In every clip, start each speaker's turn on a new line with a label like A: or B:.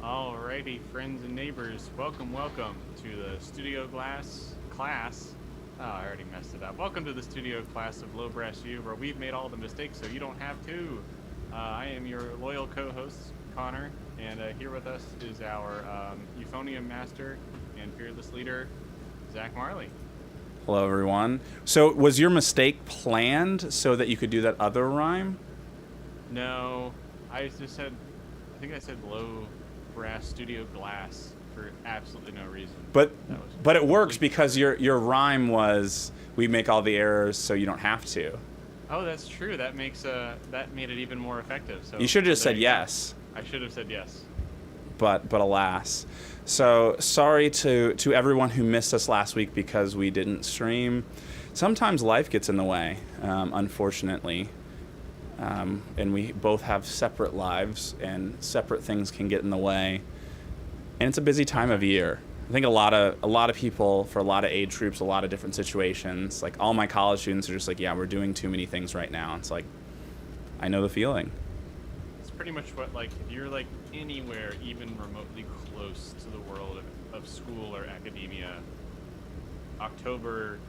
A: Alrighty, friends and neighbors, welcome to the studio class. Oh, I already messed it up. Welcome to the studio class of Low Brass U, where we've made all the mistakes so you don't have to. I am your loyal co-host, Connor, and here with us is our euphonium master and fearless leader, Zach Marley.
B: Hello, everyone. So, was your mistake planned so that you could do that other rhyme?
A: No, I think I said Low Brass Studio Glass for absolutely no reason.
B: But it works because your rhyme was we make all the errors so you don't have to.
A: Oh, that's true. That made it even more effective. So
B: you should have just said yes.
A: I should have said yes.
B: But alas. So sorry to everyone who missed us last week because we didn't stream. Sometimes life gets in the way, unfortunately. And we both have separate lives, and separate things can get in the way. And it's a busy time of year. I think a lot of people, for a lot of age groups, a lot of different situations, like all my college students are just like, yeah, we're doing too many things right now. It's like, I know the feeling.
A: It's pretty much what, like, if you're like anywhere even remotely close to the world of school or academia, October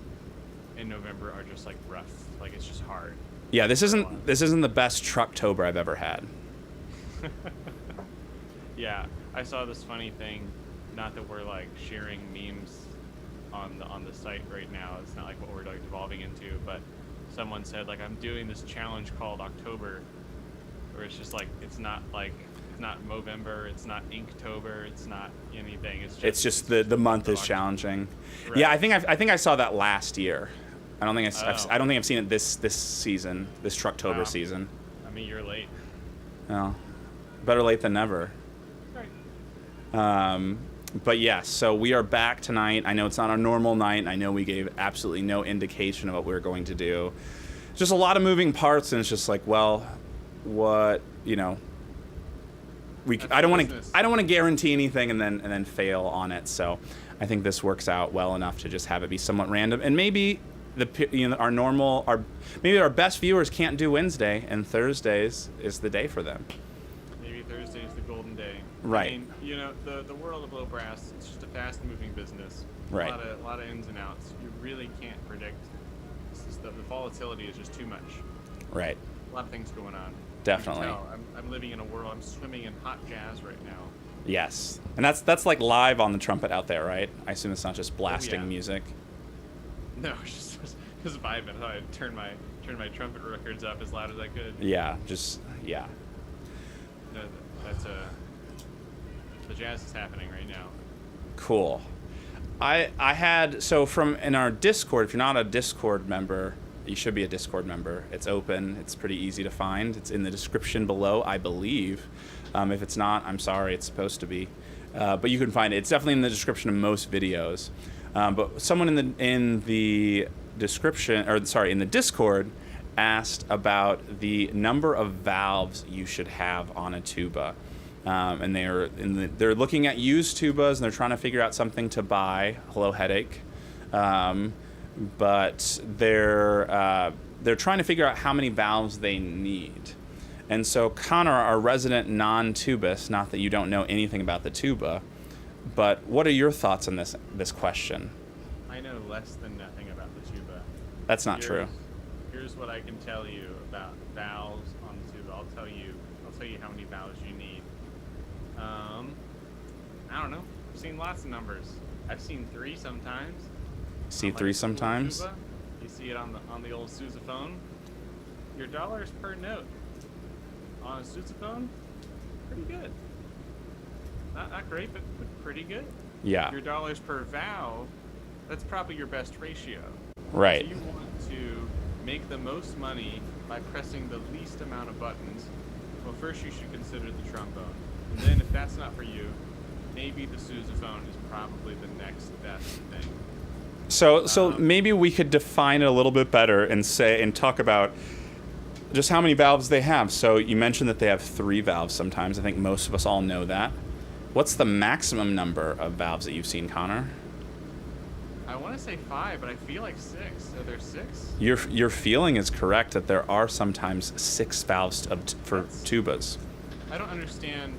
A: and November are just like rough. Like, it's just hard.
B: Yeah, this isn't the best Trucktober I've ever had.
A: Yeah, I saw this funny thing. Not that we're like sharing memes on the site right now. It's not like what we're like evolving into. But someone said, like, I'm doing this challenge called October, where it's just like it's not Movember, it's not Inktober, it's not anything. It's just
B: the month is challenging. Right. Yeah, I think I saw that last year. I don't think I've seen it this season, this Trucktober season.
A: I mean, you're late.
B: Well, better late than never.
A: Right.
B: But yes, so we are back tonight. I know it's not our normal night. I know we gave absolutely no indication of what we were going to do. Just a lot of moving parts, and it's just like, well, what, you know? I don't want to guarantee anything and then fail on it. So I think this works out well enough to just have it be somewhat random, and maybe maybe our best viewers can't do Wednesday, and Thursdays is the day for them.
A: Maybe Thursday is the golden day.
B: Right.
A: I mean, you know, the world of low brass, it's just a fast-moving business.
B: Right.
A: A lot of ins and outs. You really can't predict. The volatility is just too much.
B: Right.
A: A lot of things going on.
B: Definitely.
A: I'm living in a world. I'm swimming in hot jazz right now.
B: Yes, and that's like live on the trumpet out there, right? I assume it's not just blasting music.
A: No, it's just vibing. I turned my trumpet records up as loud as I could.
B: Yeah,
A: No, that's the jazz is happening right now.
B: Cool. I had, so from in our Discord, if you're not a Discord member, you should be a Discord member. It's open. It's pretty easy to find. It's in the description below, I believe. If it's not, I'm sorry. It's supposed to be, but you can find it. It's definitely in the description of most videos. But someone in the description, or sorry, in the Discord, asked about the number of valves you should have on a tuba, and they're looking at used tubas and they're trying to figure out something to buy. Hello, headache. But they're trying to figure out how many valves they need. And so Connor, our resident non-tubist, not that you don't know anything about the tuba, But what are your thoughts on this question?
A: I know less than nothing about the tuba.
B: That's not true.
A: Here's what I can tell you about valves on the tuba. I'll tell you how many valves you need. I don't know. I've seen lots of numbers. I've seen 3 sometimes.
B: See 3 sometimes?
A: Tuba. You see it on the old sousaphone. Your dollars per note on a sousaphone, pretty good. Not great, but pretty good.
B: Yeah.
A: Your dollars per valve, that's probably your best ratio.
B: Right.
A: If you want to make the most money by pressing the least amount of buttons, well, first you should consider the trombone. And then if that's not for you, maybe the sousaphone is probably the next best thing.
B: So maybe we could define it a little bit better and talk about just how many valves they have. So you mentioned that they have 3 valves sometimes. I think most of us all know that. What's the maximum number of valves that you've seen, Connor?
A: I want to say 5, but I feel like 6. Are there 6?
B: Your feeling is correct that there are sometimes 6 valves for tubas.
A: I don't understand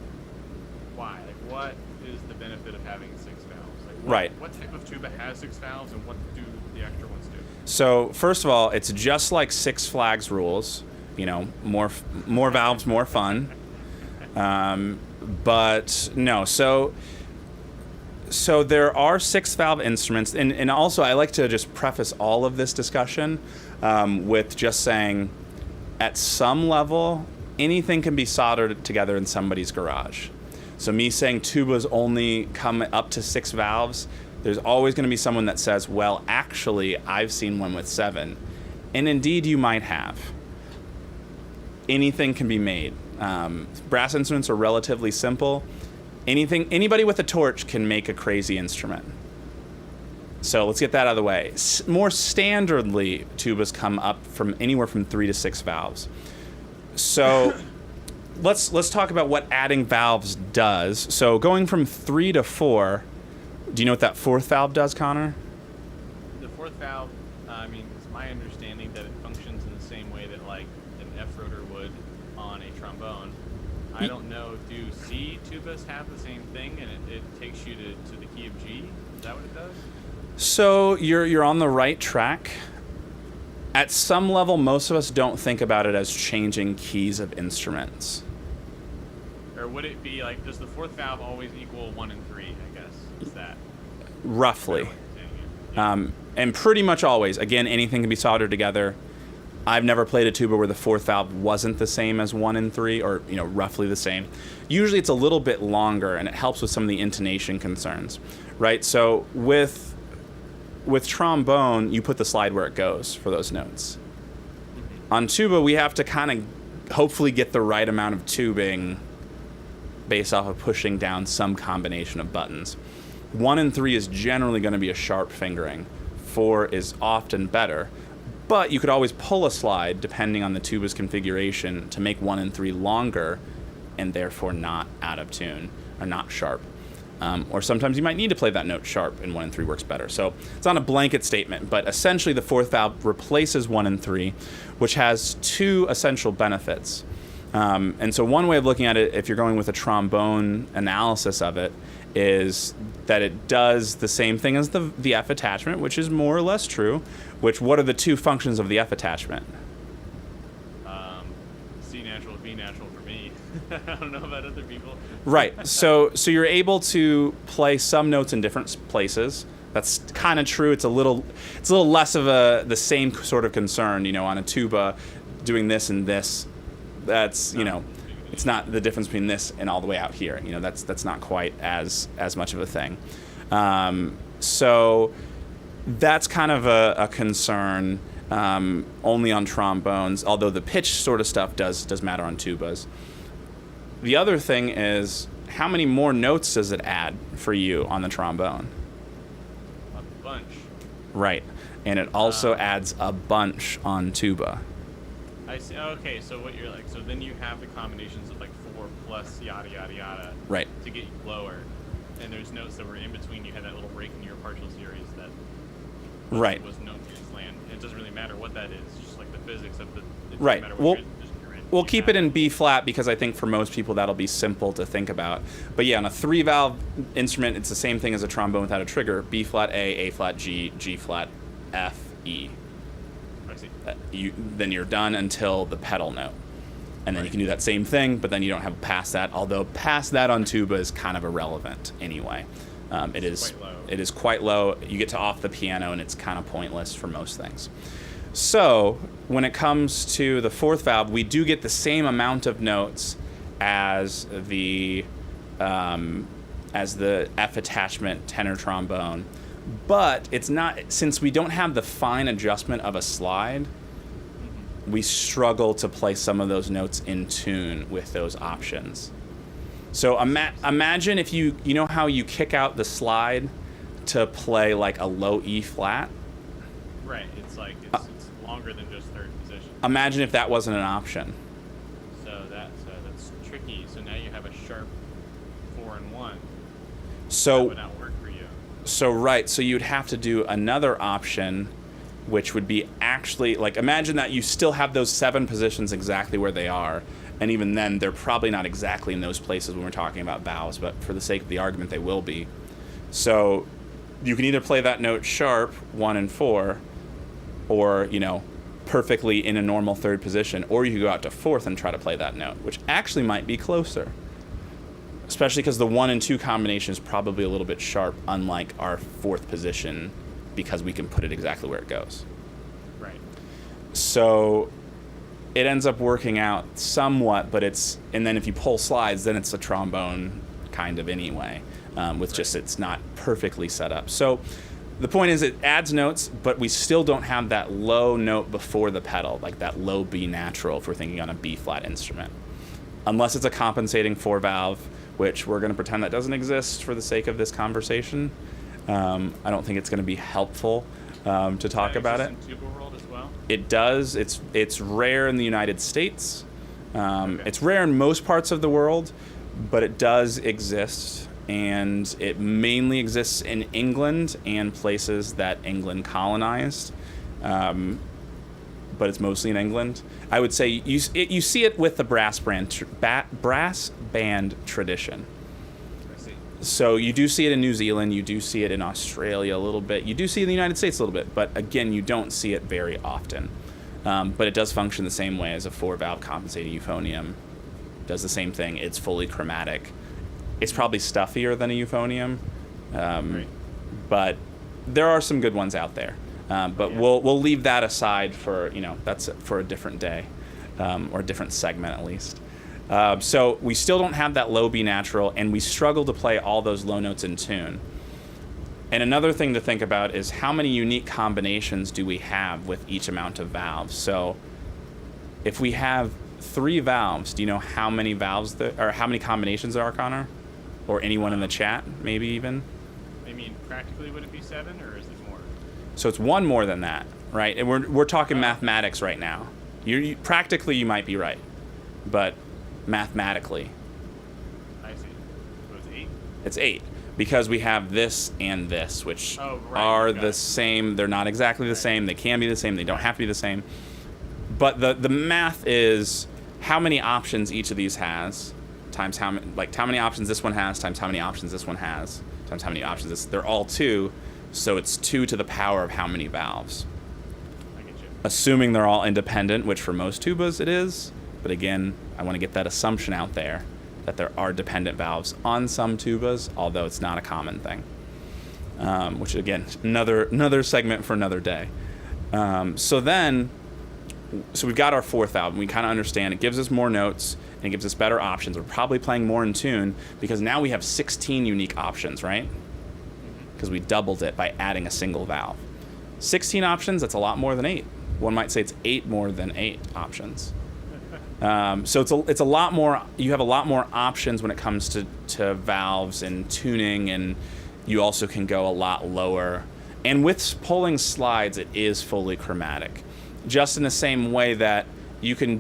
A: why. Like, what is the benefit of having 6 valves? Like,
B: Right.
A: What type of tuba has 6 valves, and what do the extra ones do?
B: So first of all, it's just like Six Flags rules. You know, more valves, more fun. But no, so there are 6 valve instruments, and also I like to just preface all of this discussion with just saying, at some level, anything can be soldered together in somebody's garage. So me saying tubas only come up to 6 valves, there's always going to be someone that says, well, actually, I've seen one with 7. And indeed, you might have. Anything can be made. Brass instruments are relatively simple. Anybody with a torch can make a crazy instrument. So let's get that out of the way. More standardly, tubas come up from anywhere from 3 to 6 valves. So let's talk about what adding valves does. So going from 3 to 4, do you know what that 4th valve does, Connor?
A: The 4th valve, it's my understanding that it functions in the same way that like an F rotor would on a trombone. I don't know, do C tubas have the same thing, and it takes you to the key of G? Is that what it does?
B: So you're on the right track. At some level, most of us don't think about it as changing keys of instruments.
A: Or would it be like, does the 4th valve always equal 1 and 3, I guess? Is that?
B: Roughly.
A: Yeah.
B: And pretty much always. Again, anything can be soldered together. I've never played a tuba where the 4th valve wasn't the same as 1 and 3, or roughly the same. Usually it's a little bit longer, and it helps with some of the intonation concerns, right? So with trombone, you put the slide where it goes for those notes. On tuba, we have to kind of hopefully get the right amount of tubing based off of pushing down some combination of buttons. 1 and 3 is generally going to be a sharp fingering. 4 is often better. But you could always pull a slide, depending on the tuba's configuration, to make 1 and 3 longer and therefore not out of tune or not sharp. Or sometimes you might need to play that note sharp, and 1 and 3 works better. So it's not a blanket statement, but essentially the 4th valve replaces 1 and 3, which has 2 essential benefits. And so one way of looking at it, if you're going with a trombone analysis of it, is that it does the same thing as the F attachment, which is more or less true. What are the 2 functions of the F attachment?
A: C natural, B natural for me. I don't know about other people.
B: Right. So you're able to play some notes in different places. That's kind of true. It's a little less of the same sort of concern, on a tuba, doing this and this. That's it's not the difference between this and all the way out here. That's not quite as much of a thing. So that's kind of a concern only on trombones, although the pitch sort of stuff does matter on tubas. The other thing is, how many more notes does it add for you on the trombone?
A: A bunch.
B: Right. And it also adds a bunch on tuba.
A: I see. Okay, so what you're like, so then you have the combinations of like 4 plus yada yada yada,
B: Right.
A: to get you lower, and there's notes that were in between. You had that little break in your partial series that was known to its land. And it doesn't really matter what that is, just like the physics of the. It doesn't
B: Right.
A: matter
B: Well,
A: what transition you're in.
B: we'll keep it in B flat because I think for most people that'll be simple to think about. But yeah, on a 3-valve instrument, it's the same thing as a trombone without a trigger. B flat A flat G, G flat F, E.
A: I see.
B: Then you're done until the pedal note. And then you can do that same thing, but then you don't have past that. Although past that on tuba is kind of irrelevant anyway. It is quite low. You get to off the piano, and it's kind of pointless for most things. So when it comes to the 4th valve, we do get the same amount of notes as the F attachment tenor trombone, but it's not, since we don't have the fine adjustment of a slide. We struggle to play some of those notes in tune with those options. So imagine if you know how you kick out the slide to play like a low E flat?
A: Right, it's like, it's longer than just 3rd position.
B: Imagine if that wasn't an option.
A: So that's tricky. So now you have a sharp 4 and 1.
B: So,
A: that would not work for you.
B: So you'd have to do another option, which would be actually, like, imagine that you still have those 7 positions exactly where they are, and even then, they're probably not exactly in those places when we're talking about valves, but for the sake of the argument, they will be. So you can either play that note sharp, 1 and 4, or, perfectly in a normal 3rd position, or you could go out to 4th and try to play that note, which actually might be closer. Especially because the 1 and 2 combination is probably a little bit sharp, unlike our 4th position, because we can put it exactly where it goes.
A: Right.
B: So it ends up working out somewhat, but and then if you pull slides, then it's a trombone kind of anyway, with just it's not perfectly set up. So the point is it adds notes, but we still don't have that low note before the pedal, like that low B natural if we're thinking on a B flat instrument. Unless it's a compensating 4-valve, which we're going to pretend that doesn't exist for the sake of this conversation. I don't think it's going to be helpful to talk about it.
A: In tuba world as well?
B: It does. It's rare in the United States.
A: Okay.
B: It's rare in most parts of the world, but it does exist, and it mainly exists in England and places that England colonized. But it's mostly in England. I would say you see it with the brass band tradition. So you do see it in New Zealand, you do see it in Australia a little bit, you do see it in the United States a little bit, but again, you don't see it very often. But it does function the same way as a 4-valve compensating euphonium. Does the same thing. It's fully chromatic. It's probably stuffier than a euphonium, but there are some good ones out there. But we'll leave that aside for, that's for a different day, or a different segment at least. So we still don't have that low B natural, and we struggle to play all those low notes in tune. And another thing to think about is how many unique combinations do we have with each amount of valves. So if we have 3 valves, do you know how many valves or how many combinations there are, Connor? Or anyone in the chat, maybe even?
A: I mean, practically would it be 7, or is it more?
B: So it's 1 more than that, right? And we're talking mathematics right now. Practically, you might be right, but mathematically,
A: I see. So it's 8?
B: It's 8 because we have this and this, which are the same. They're not exactly the same. They can be the same. They don't have to be the same. But the math is how many options each of these has times how many options this one has times how many options this one has times how many options this. They're all 2, so it's 2 to the power of how many valves.
A: I get you.
B: Assuming they're all independent, which for most tubas it is. But again, I want to get that assumption out there that there are dependent valves on some tubas, although it's not a common thing. Which again, another segment for another day. So we've got our 4th valve, and we kind of understand it gives us more notes and it gives us better options. We're probably playing more in tune because now we have 16 unique options, right? Because we doubled it by adding a single valve. 16 options, that's a lot more than 8. One might say it's 8 more than 8 options. So it's a lot more. You have a lot more options when it comes to valves and tuning, and you also can go a lot lower. And with pulling slides, it is fully chromatic, just in the same way that you can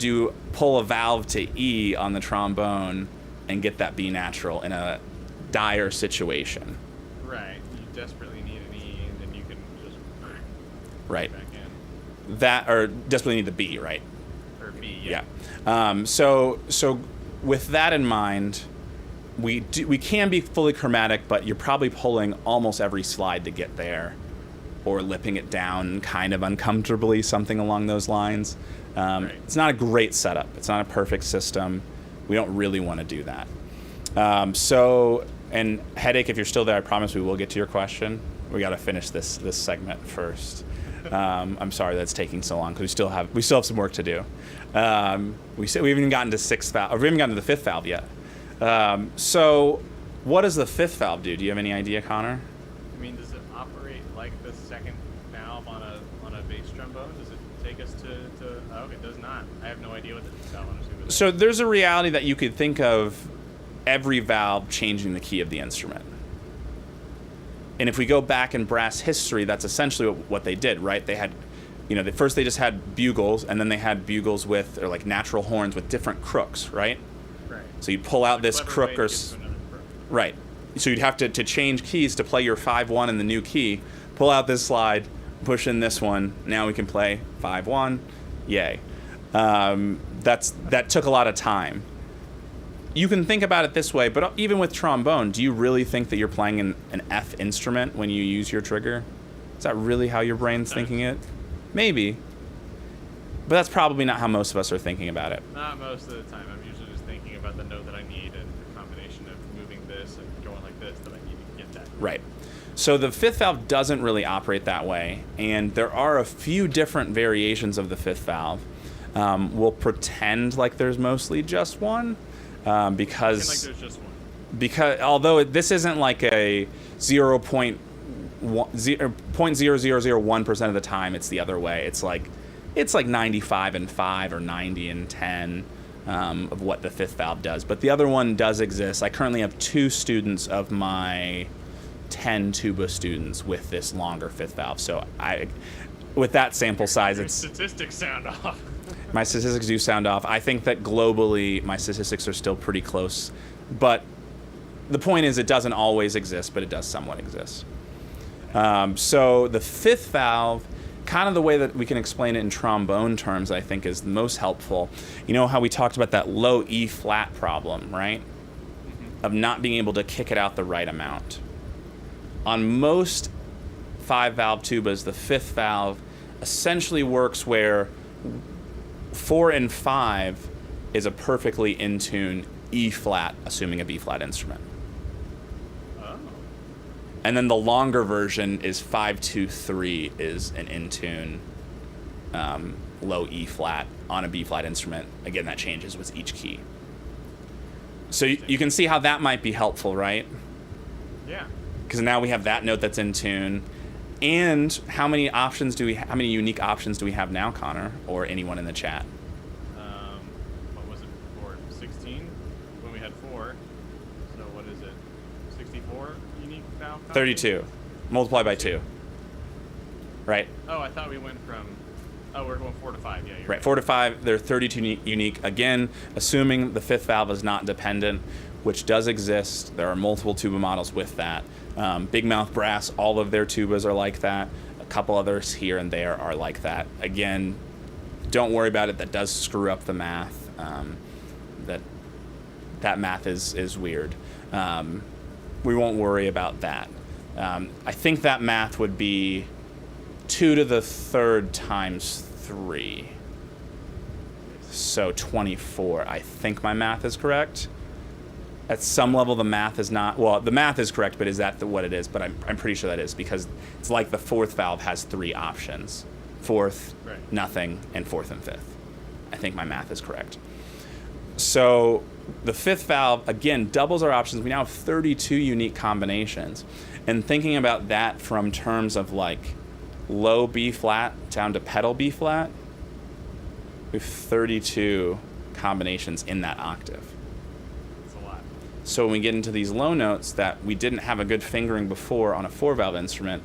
B: pull a valve to E on the trombone and get that B natural in a dire situation.
A: Right. You desperately need an E, and then you can just
B: right
A: back in.
B: That or desperately need the B, right?
A: B.
B: Yeah. So with that in mind, we can be fully chromatic, but you're probably pulling almost every slide to get there, or lipping it down kind of uncomfortably, something along those lines.
A: Right.
B: It's not a great setup. It's not a perfect system. We don't really want to do that. And Headache, if you're still there, I promise we will get to your question. We got to finish this segment first. I'm sorry that's taking so long because we still have some work to do. We haven't even gotten to sixth valve, or we haven't gotten to the fifth valve yet. So, what does the fifth valve do? Do you have any idea, Connor?
A: I mean, does it operate like the second valve on a bass trombone? Does it take us to? Oh, it does not. I have no idea what the fifth valve is.
B: So there's a reality that you could think of every valve changing the key of the instrument. And if we go back in brass history, that's essentially what they did, right? They had, first they just had bugles, and then they had bugles with, or like natural horns with different crooks, right?
A: Right.
B: So you'd pull out this crook or...
A: Crook.
B: Right. So you'd have to change keys to play your 5-1 in the new key, pull out this slide, push in this one, now we can play 5-1, yay. That took a lot of time. You can think about it this way, but even with trombone, do you really think that you're playing an F instrument when you use your trigger? Is that really how your brain's thinking it? Maybe. But that's probably not how most of us are thinking about it.
A: Not most of the time. I'm usually just thinking about the note that I need and the combination of moving this and going like this that I need to get that.
B: Right. So the fifth valve doesn't really operate that way, and there are a few different variations of the fifth valve. We'll pretend like there's mostly just one. Because
A: like there's just one.
B: Because although this isn't like a 0.0001% of the time, it's the other way. It's like 95 and 5 or 90 and 10 of what the fifth valve does. But the other one does exist. I currently have 2 students of my 10 tuba students with this longer fifth valve. So with that sample size,
A: Your statistics sound off.
B: My statistics do sound off. I think that globally my statistics are still pretty close. But the point is it doesn't always exist, but it does somewhat exist. So the fifth valve, kind of the way that we can explain it in trombone terms, I think is the most helpful. You know how we talked about that low E flat problem, right? Mm-hmm. Of not being able to kick it out the right amount. On most 5-valve tubas, the fifth valve essentially works where 4 and 5 is a perfectly in tune E flat, assuming a B flat instrument.
A: Oh.
B: And then the longer version is 5-2-3 is an in tune low E flat on a B flat instrument. Again, that changes with each key. So you can see how that might be helpful, right?
A: Yeah.
B: Because now we have that note that's in tune. And how many unique options do we have now, Connor, or anyone in the chat?
A: What was it before? 16? When we had 4. So what is it? 64 unique valve?
B: 32. Multiply by 2. Right?
A: Oh, I thought we went from... Oh, we're going 4 to 5. Yeah, you're
B: Right. 4 to 5. They're 32 unique. Again, assuming the fifth valve is not dependent, which does exist. There are multiple tuba models with that. Big Mouth Brass, all of their tubas are like that. A couple others here and there are like that. Again, don't worry about it. That does screw up the math. That math is weird. We won't worry about that. I think that math would be 2 to the 3rd times 3. So 24. I think my math is correct. At some level, the math is not... Well, the math is correct, but is that what it is? But I'm pretty sure that is, because it's like the 4th valve has 3 options. 4th,
A: right.
B: Nothing, and 4th and 5th. I think my math is correct. So the 5th valve, again, doubles our options. We now have 32 unique combinations. And thinking about that from terms of like low B flat down to pedal B flat, we have 32 combinations in that octave. So when we get into these low notes that we didn't have a good fingering before on a 4-valve instrument,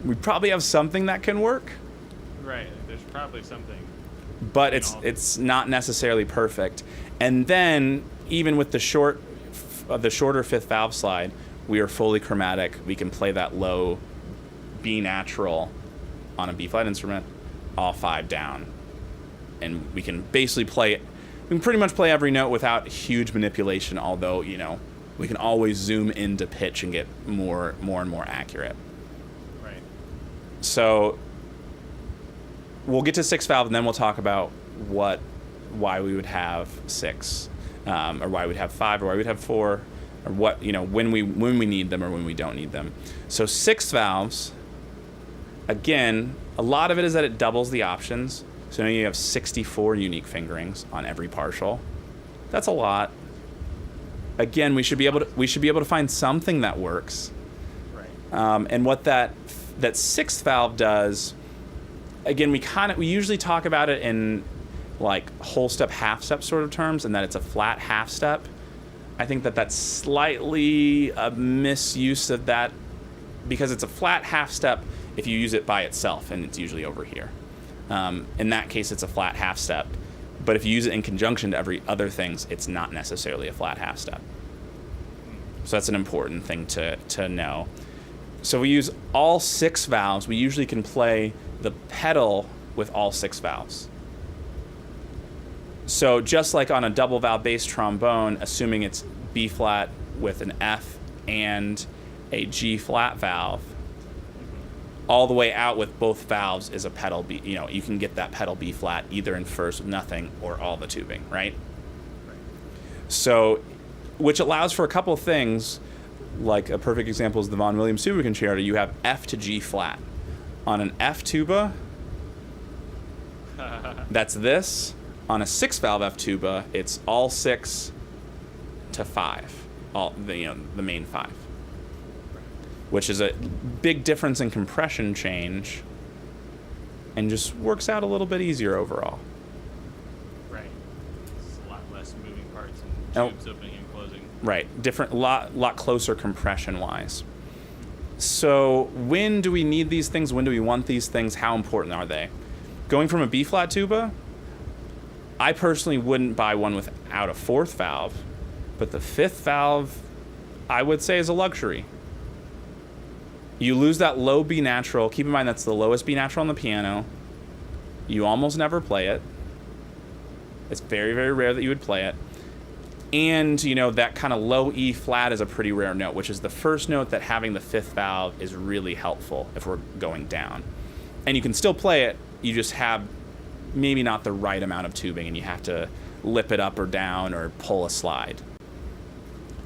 B: we probably have something that can work.
A: Right. There's probably something.
B: But it's not necessarily perfect. And then even with the shorter 5th valve slide, we are fully chromatic. We can play that low B natural on a B flat instrument, all 5 down. and we can basically we can pretty much play every note without huge manipulation, although, we can always zoom into pitch and get more and more accurate.
A: Right.
B: So we'll get to 6 valve, and then we'll talk about why we would have 6, or why we'd have 5, or why we'd have 4, or what, when we need them or when we don't need them. So 6 valves, again, a lot of it is that it doubles the options. So now you have 64 unique fingerings on every partial. That's a lot. Again, we should be able to find something that works.
A: Right.
B: And what that 6th valve does, again, we usually talk about it in like whole step, half step sort of terms, and that it's a flat half step. I think that that's slightly a misuse of that, because it's a flat half step if you use it by itself, and it's usually over here. In that case, it's a flat half step. But if you use it in conjunction to every other things, it's not necessarily a flat half step. So that's an important thing to know. So we use all 6 valves. We usually can play the pedal with all 6 valves. So just like on a double valve bass trombone, assuming it's B flat with an F and a G flat valve, all the way out with both valves is a pedal B. You can get that pedal B flat either in first with nothing or all the tubing, right? So, which allows for a couple of things. Like a perfect example is the Vaughan Williams tuba concerto. You have F to G flat. On an F tuba, that's this. On a 6 valve F tuba, it's all 6 to 5, the main 5. Which is a big difference in compression change, and just works out a little bit easier overall.
A: Right. It's a lot less moving parts and tubes opening and closing.
B: Right. Lot closer compression wise. So when do we need these things? When do we want these things? How important are they? Going from a B flat tuba, I personally wouldn't buy one without a 4th valve, but the 5th valve, I would say, is a luxury. You lose that low B natural. Keep in mind that's the lowest B natural on the piano. You almost never play it. It's very, very rare that you would play it. And, that kind of low E flat is a pretty rare note, which is the first note that having the 5th valve is really helpful if we're going down. And you can still play it, you just have maybe not the right amount of tubing, and you have to lip it up or down or pull a slide.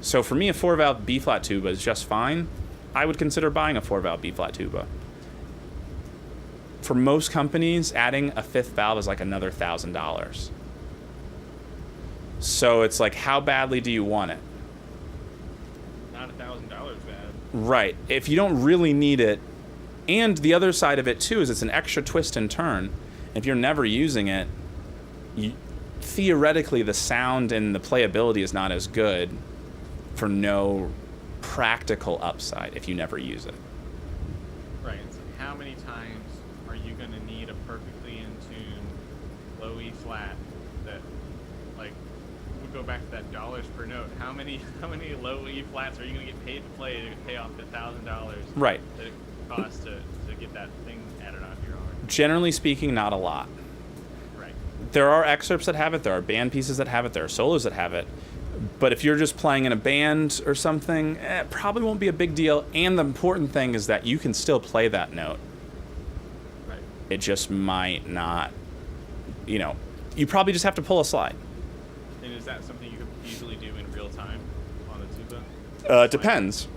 B: So for me, a 4 valve B flat tuba is just fine. I would consider buying a 4 valve B flat tuba. For most companies, adding a 5th valve is like another $1,000. So it's like, how badly do you want it?
A: Not $1,000 bad.
B: Right. If you don't really need it, and the other side of it too is it's an extra twist and turn. If you're never using it, theoretically the sound and the playability is not as good for no practical upside if you never use it.
A: Right. So how many times are you going to need a perfectly in tune low E flat that, like, we'll go back to that dollars per note. How many low E flats are you going to get paid to play to pay off the $1,000
B: right.
A: that it costs to get that thing added onto your arm?
B: Generally speaking, not a lot.
A: Right.
B: There are excerpts that have it, there are band pieces that have it, there are solos that have it. But if you're just playing in a band or something, it probably won't be a big deal. And the important thing is that you can still play that note.
A: Right.
B: It just might not, you probably just have to pull a slide.
A: And is that something you could easily do in real time on the tuba?
B: It depends.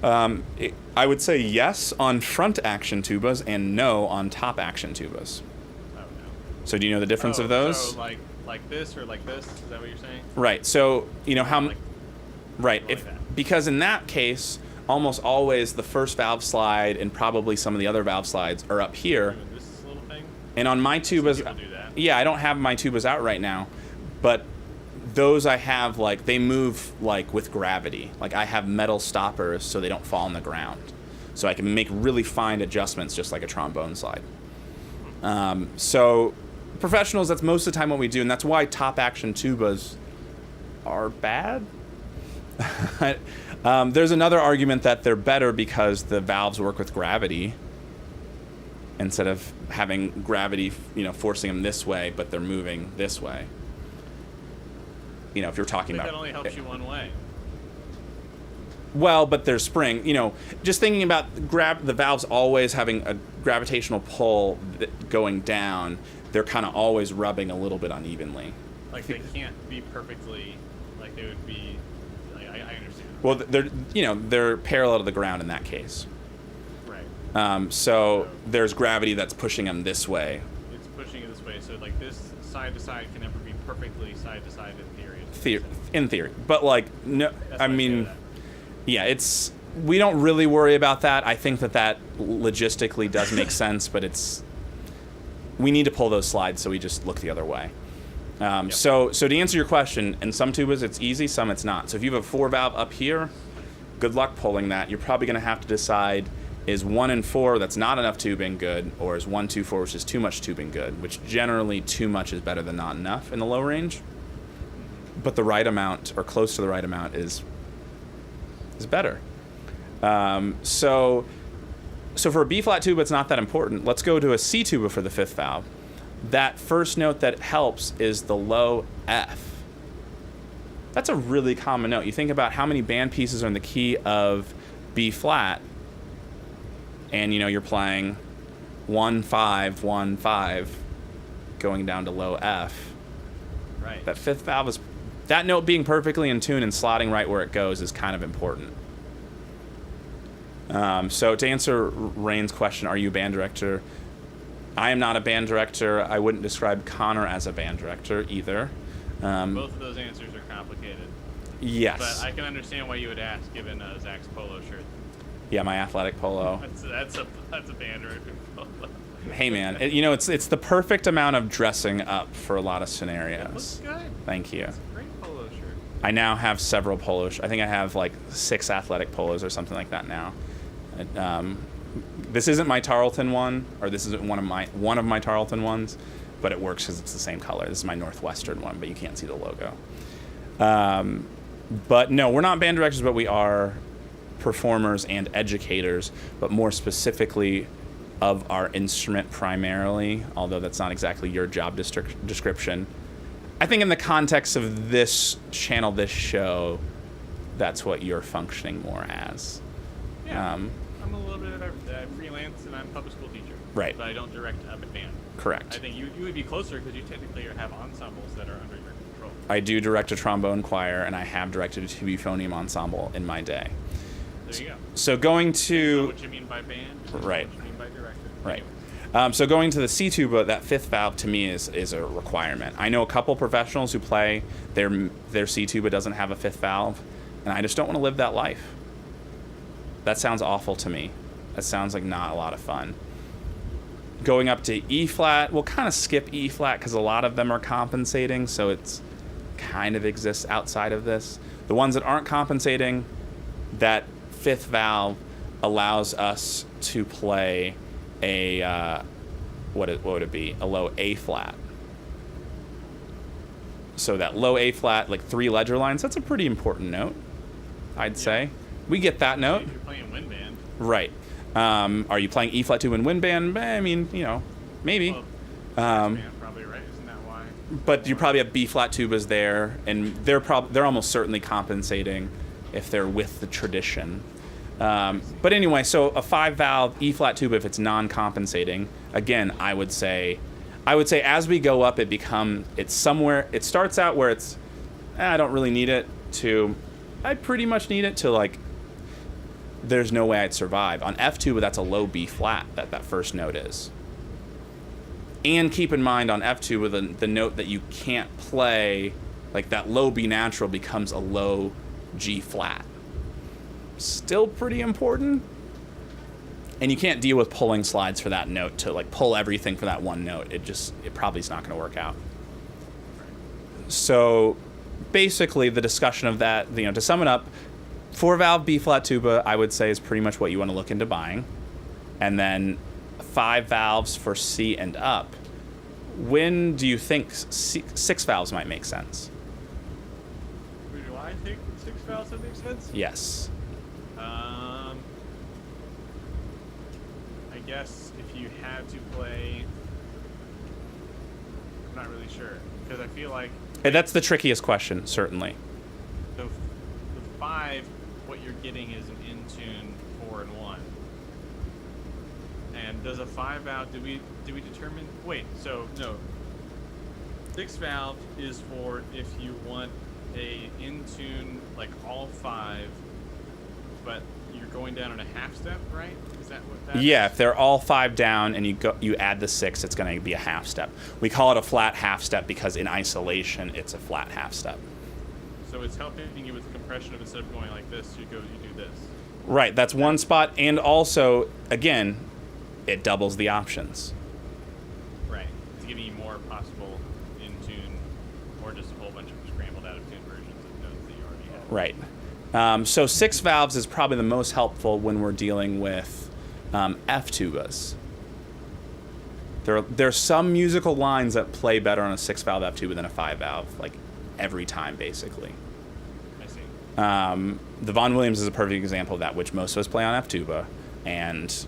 B: I would say yes on front action tubas and no on top action tubas.
A: Oh, no.
B: So do you know the difference of those?
A: So like this or like this? Is that what you're saying?
B: Right. So, how...
A: Like,
B: right.
A: like that.
B: Because in that case, almost always the first valve slide and probably some of the other valve slides are up here.
A: Doing this little thing?
B: And on my tubas...
A: People do that.
B: Yeah, I don't have my tubas out right now. But those I have, they move, with gravity. Like, I have metal stoppers so they don't fall on the ground. So I can make really fine adjustments just like a trombone slide. So... professionals, that's most of the time what we do, and that's why top action tubas are bad. There's another argument that they're better because the valves work with gravity instead of having gravity, forcing them this way, but they're moving this way. If you're talking about...
A: that only helps you one way.
B: Well, but there's spring. Just thinking about the valves always having a gravitational pull going down, they're kind of always rubbing a little bit unevenly.
A: Like they can't be perfectly, like they would be, like, I understand.
B: Well, they're parallel to the ground in that case.
A: Right.
B: So there's gravity that's pushing them this way.
A: It's pushing it this way, so like this side to side can never be perfectly side to side in theory.
B: In theory. But no, I mean, yeah, we don't really worry about that. I think that logistically does make sense, but we need to pull those slides, so we just look the other way. Yep. So to answer your question, in some tubas it's easy, some it's not. So if you have a 4-valve up here, good luck pulling that. You're probably going to have to decide, is 1 and 4 that's not enough tubing good, or is 1, 2, 4 which is too much tubing good, which generally too much is better than not enough in the low range. But the right amount, or close to the right amount, is better. So for a B-flat tuba, it's not that important. Let's go to a C tuba for the 5th valve. That first note that helps is the low F. That's a really common note. You think about how many band pieces are in the key of B-flat, and you're playing 1, 5, 1, 5, going down to low F.
A: Right.
B: That 5th valve is... That note being perfectly in tune and slotting right where it goes is kind of important. So to answer Rain's question, are you a band director? I am not a band director. I wouldn't describe Connor as a band director either.
A: Both of those answers are complicated.
B: Yes.
A: But I can understand why you would ask, given Zach's polo shirt.
B: Yeah, my athletic polo.
A: That's a band director polo.
B: Hey man, it's the perfect amount of dressing up for a lot of scenarios.
A: It looks good.
B: Thank you.
A: It's a great polo shirt.
B: I now have several polo I think I have like 6 athletic polos or something like that now. This isn't my Tarleton one, or this isn't one of my Tarleton ones, but it works because it's the same color. This is my Northwestern one, but you can't see the logo. But no, we're not band directors, but we are performers and educators, but more specifically of our instrument primarily, although that's not exactly your job description. I think in the context of this channel, this show, that's what you're functioning more as.
A: Yeah, I'm a little bit of a freelance, and I'm a public school teacher.
B: Right.
A: But I don't direct a band.
B: Correct.
A: I think you would be closer because you technically have ensembles that are under your control.
B: I do direct a trombone choir, and I have directed a euphonium ensemble in my day.
A: There you go.
B: So going
A: Is
B: to...
A: that what you mean by band?
B: Right.
A: What you mean by director?
B: Right.
A: Anyway.
B: So going to the C tuba, that 5th valve to me is a requirement. I know a couple professionals who play their C tuba doesn't have a 5th valve, and I just don't want to live that life. That sounds awful to me. That sounds like not a lot of fun. Going up to E flat, we'll kind of skip E flat because a lot of them are compensating, so it's kind of exists outside of this. The ones that aren't compensating, that 5th valve allows us to play a what would it be? A low A flat. So that low A flat, like 3 ledger lines, that's a pretty important note, I'd say. We get that note.
A: If you're playing wind band.
B: Right. Are you playing E flat 2 in wind band? I mean, maybe.
A: Well, band, probably, right? Isn't that why?
B: But you probably have B flat tubas there, and they're almost certainly compensating if they're with the tradition. But anyway, so a 5-valve E flat tuba, if it's non-compensating, again, I would say as we go up, it starts out where it's, I don't really need it, to, I pretty much need it, to like, there's no way I'd survive. On F tuba, that's a low B flat that first note is. And keep in mind on F tuba, the note that you can't play, like that low B natural becomes a low G flat. Still pretty important. And you can't deal with pulling slides for that note to like pull everything for that one note. It probably is not going to work out. So basically the discussion of that, to sum it up, 4-valve B flat tuba, I would say, is pretty much what you want to look into buying. And then 5 valves for C and up. When do you think 6 valves might make sense?
A: Do I think 6 valves would make sense?
B: Yes.
A: I guess if you had to play, I'm not really sure, because I feel like
B: That's the trickiest question, certainly.
A: the 5, what you're getting is an in tune 4 and 1. And does a 5 valve? Do we determine? Wait, so no. 6 valve is for if you want a in tune like all 5, but you're going down in a half step, right? Is that what that
B: Yeah,
A: is?
B: if they're all 5 down and you add the 6, it's going to be a half step. We call it a flat half step because in isolation it's a flat half step.
A: So it's helping you with the compression of instead of going like this, you do this.
B: Right, that's one spot, and also again, it doubles the options.
A: Right. It's giving you more possible in tune, or just a whole bunch of scrambled out of tune versions of notes that you already have.
B: Right. So 6 valves is probably the most helpful when we're dealing with F tubas. There's some musical lines that play better on a 6 valve F tuba than a 5 valve, like every time basically.
A: I see.
B: The Vaughan Williams is a perfect example of that, which most of us play on F tuba, and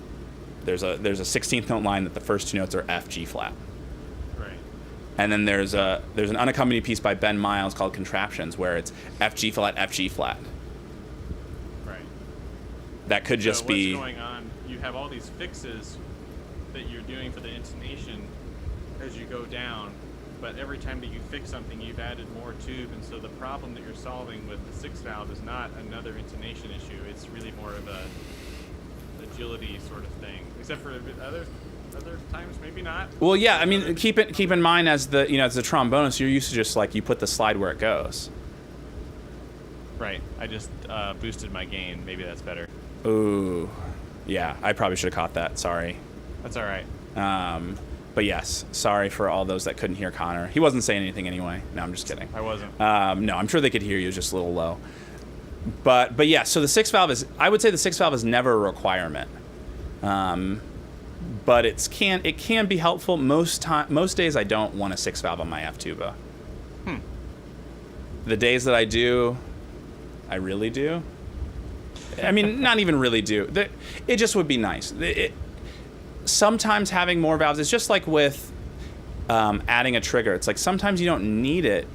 B: there's a 16th note line that the first 2 notes are F G flat.
A: Right.
B: And then there's an unaccompanied piece by Ben Miles called Contraptions where it's F G flat F G flat.
A: Right.
B: That could just
A: so
B: be
A: what's going on? You have all these fixes that you're doing for the intonation as you go down, but every time that you fix something, you've added more tube, and so the problem that you're solving with the 6 valve is not another intonation issue. It's really more of a agility sort of thing. Except for other times, maybe not.
B: Well, yeah. I mean, keep in mind as the trombonist, you're used to just like you put the slide where it goes.
A: Right. I just boosted my gain. Maybe that's better.
B: Ooh, yeah. I probably should have caught that. Sorry.
A: That's all right.
B: But yes, sorry for all those that couldn't hear Connor. He wasn't saying anything anyway. No, I'm just kidding.
A: I wasn't.
B: No, I'm sure they could hear you, just a little low. But yeah, so the 6 valve is, I would say the 6 valve is never a requirement. But it can be helpful. Most days I don't want a 6 valve on my F tuba. The days that I do, I really do. I mean, not even really do. It just would be nice. Sometimes having more valves, it's just like with adding a trigger. It's like sometimes you don't need it,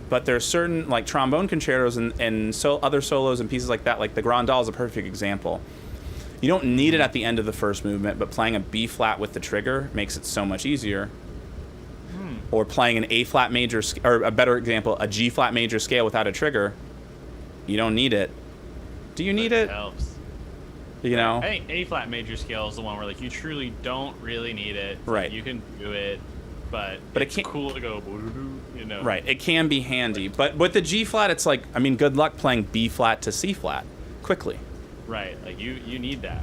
B: but there's certain like trombone concertos and other solos and pieces like that, like the Grandal is a perfect example. You don't need it at the end of the first movement, but playing a B flat with the trigger makes it so much easier. Or playing an A flat major, or a better example, a G flat major scale without a trigger, you don't need it. Do you need it?
A: Helps.
B: You know?
A: I think A flat major scale is the one where like you truly don't really need it.
B: Right.
A: You can do it, but
B: it
A: it's
B: can't,
A: cool to go, you know.
B: Right. It can be handy, but with the G flat, it's like, I mean, good luck playing B flat to C flat quickly.
A: Right. Like you need that.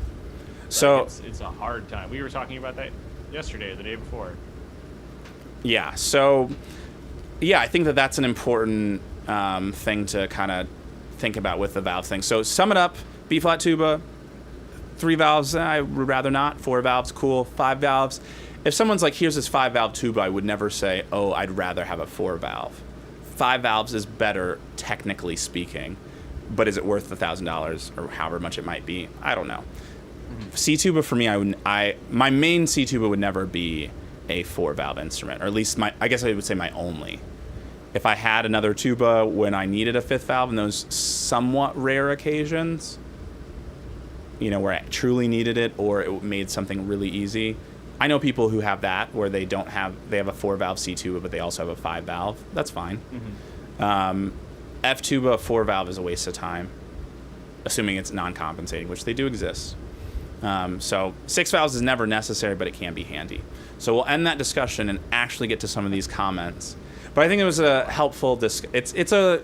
B: So
A: like it's a hard time. We were talking about that yesterday or the day before.
B: Yeah. So yeah, I think that's an important thing to kind of think about with the valve thing. So sum it up: B flat tuba, 3 valves. I would rather not. 4 valves, cool. 5 valves. If someone's like, here's this 5 valve tuba, I would never say, oh, I'd rather have a 4 valve. 5 valves is better, technically speaking, but is it worth the $1,000 or however much it might be? I don't know. C tuba for me, my main C tuba would never be a 4 valve instrument, or at least I guess I would say my only. If I had another tuba when I needed a 5th valve in those somewhat rare occasions, you know, where I truly needed it or it made something really easy. I know people who have that where they have a 4 valve C tuba, but they also have a 5 valve. That's fine. F tuba 4 valve is a waste of time, assuming it's non-compensating, which they do exist. So 6 valves is never necessary, but it can be handy. So we'll end that discussion and actually get to some of these comments. But I think it was a helpful it's a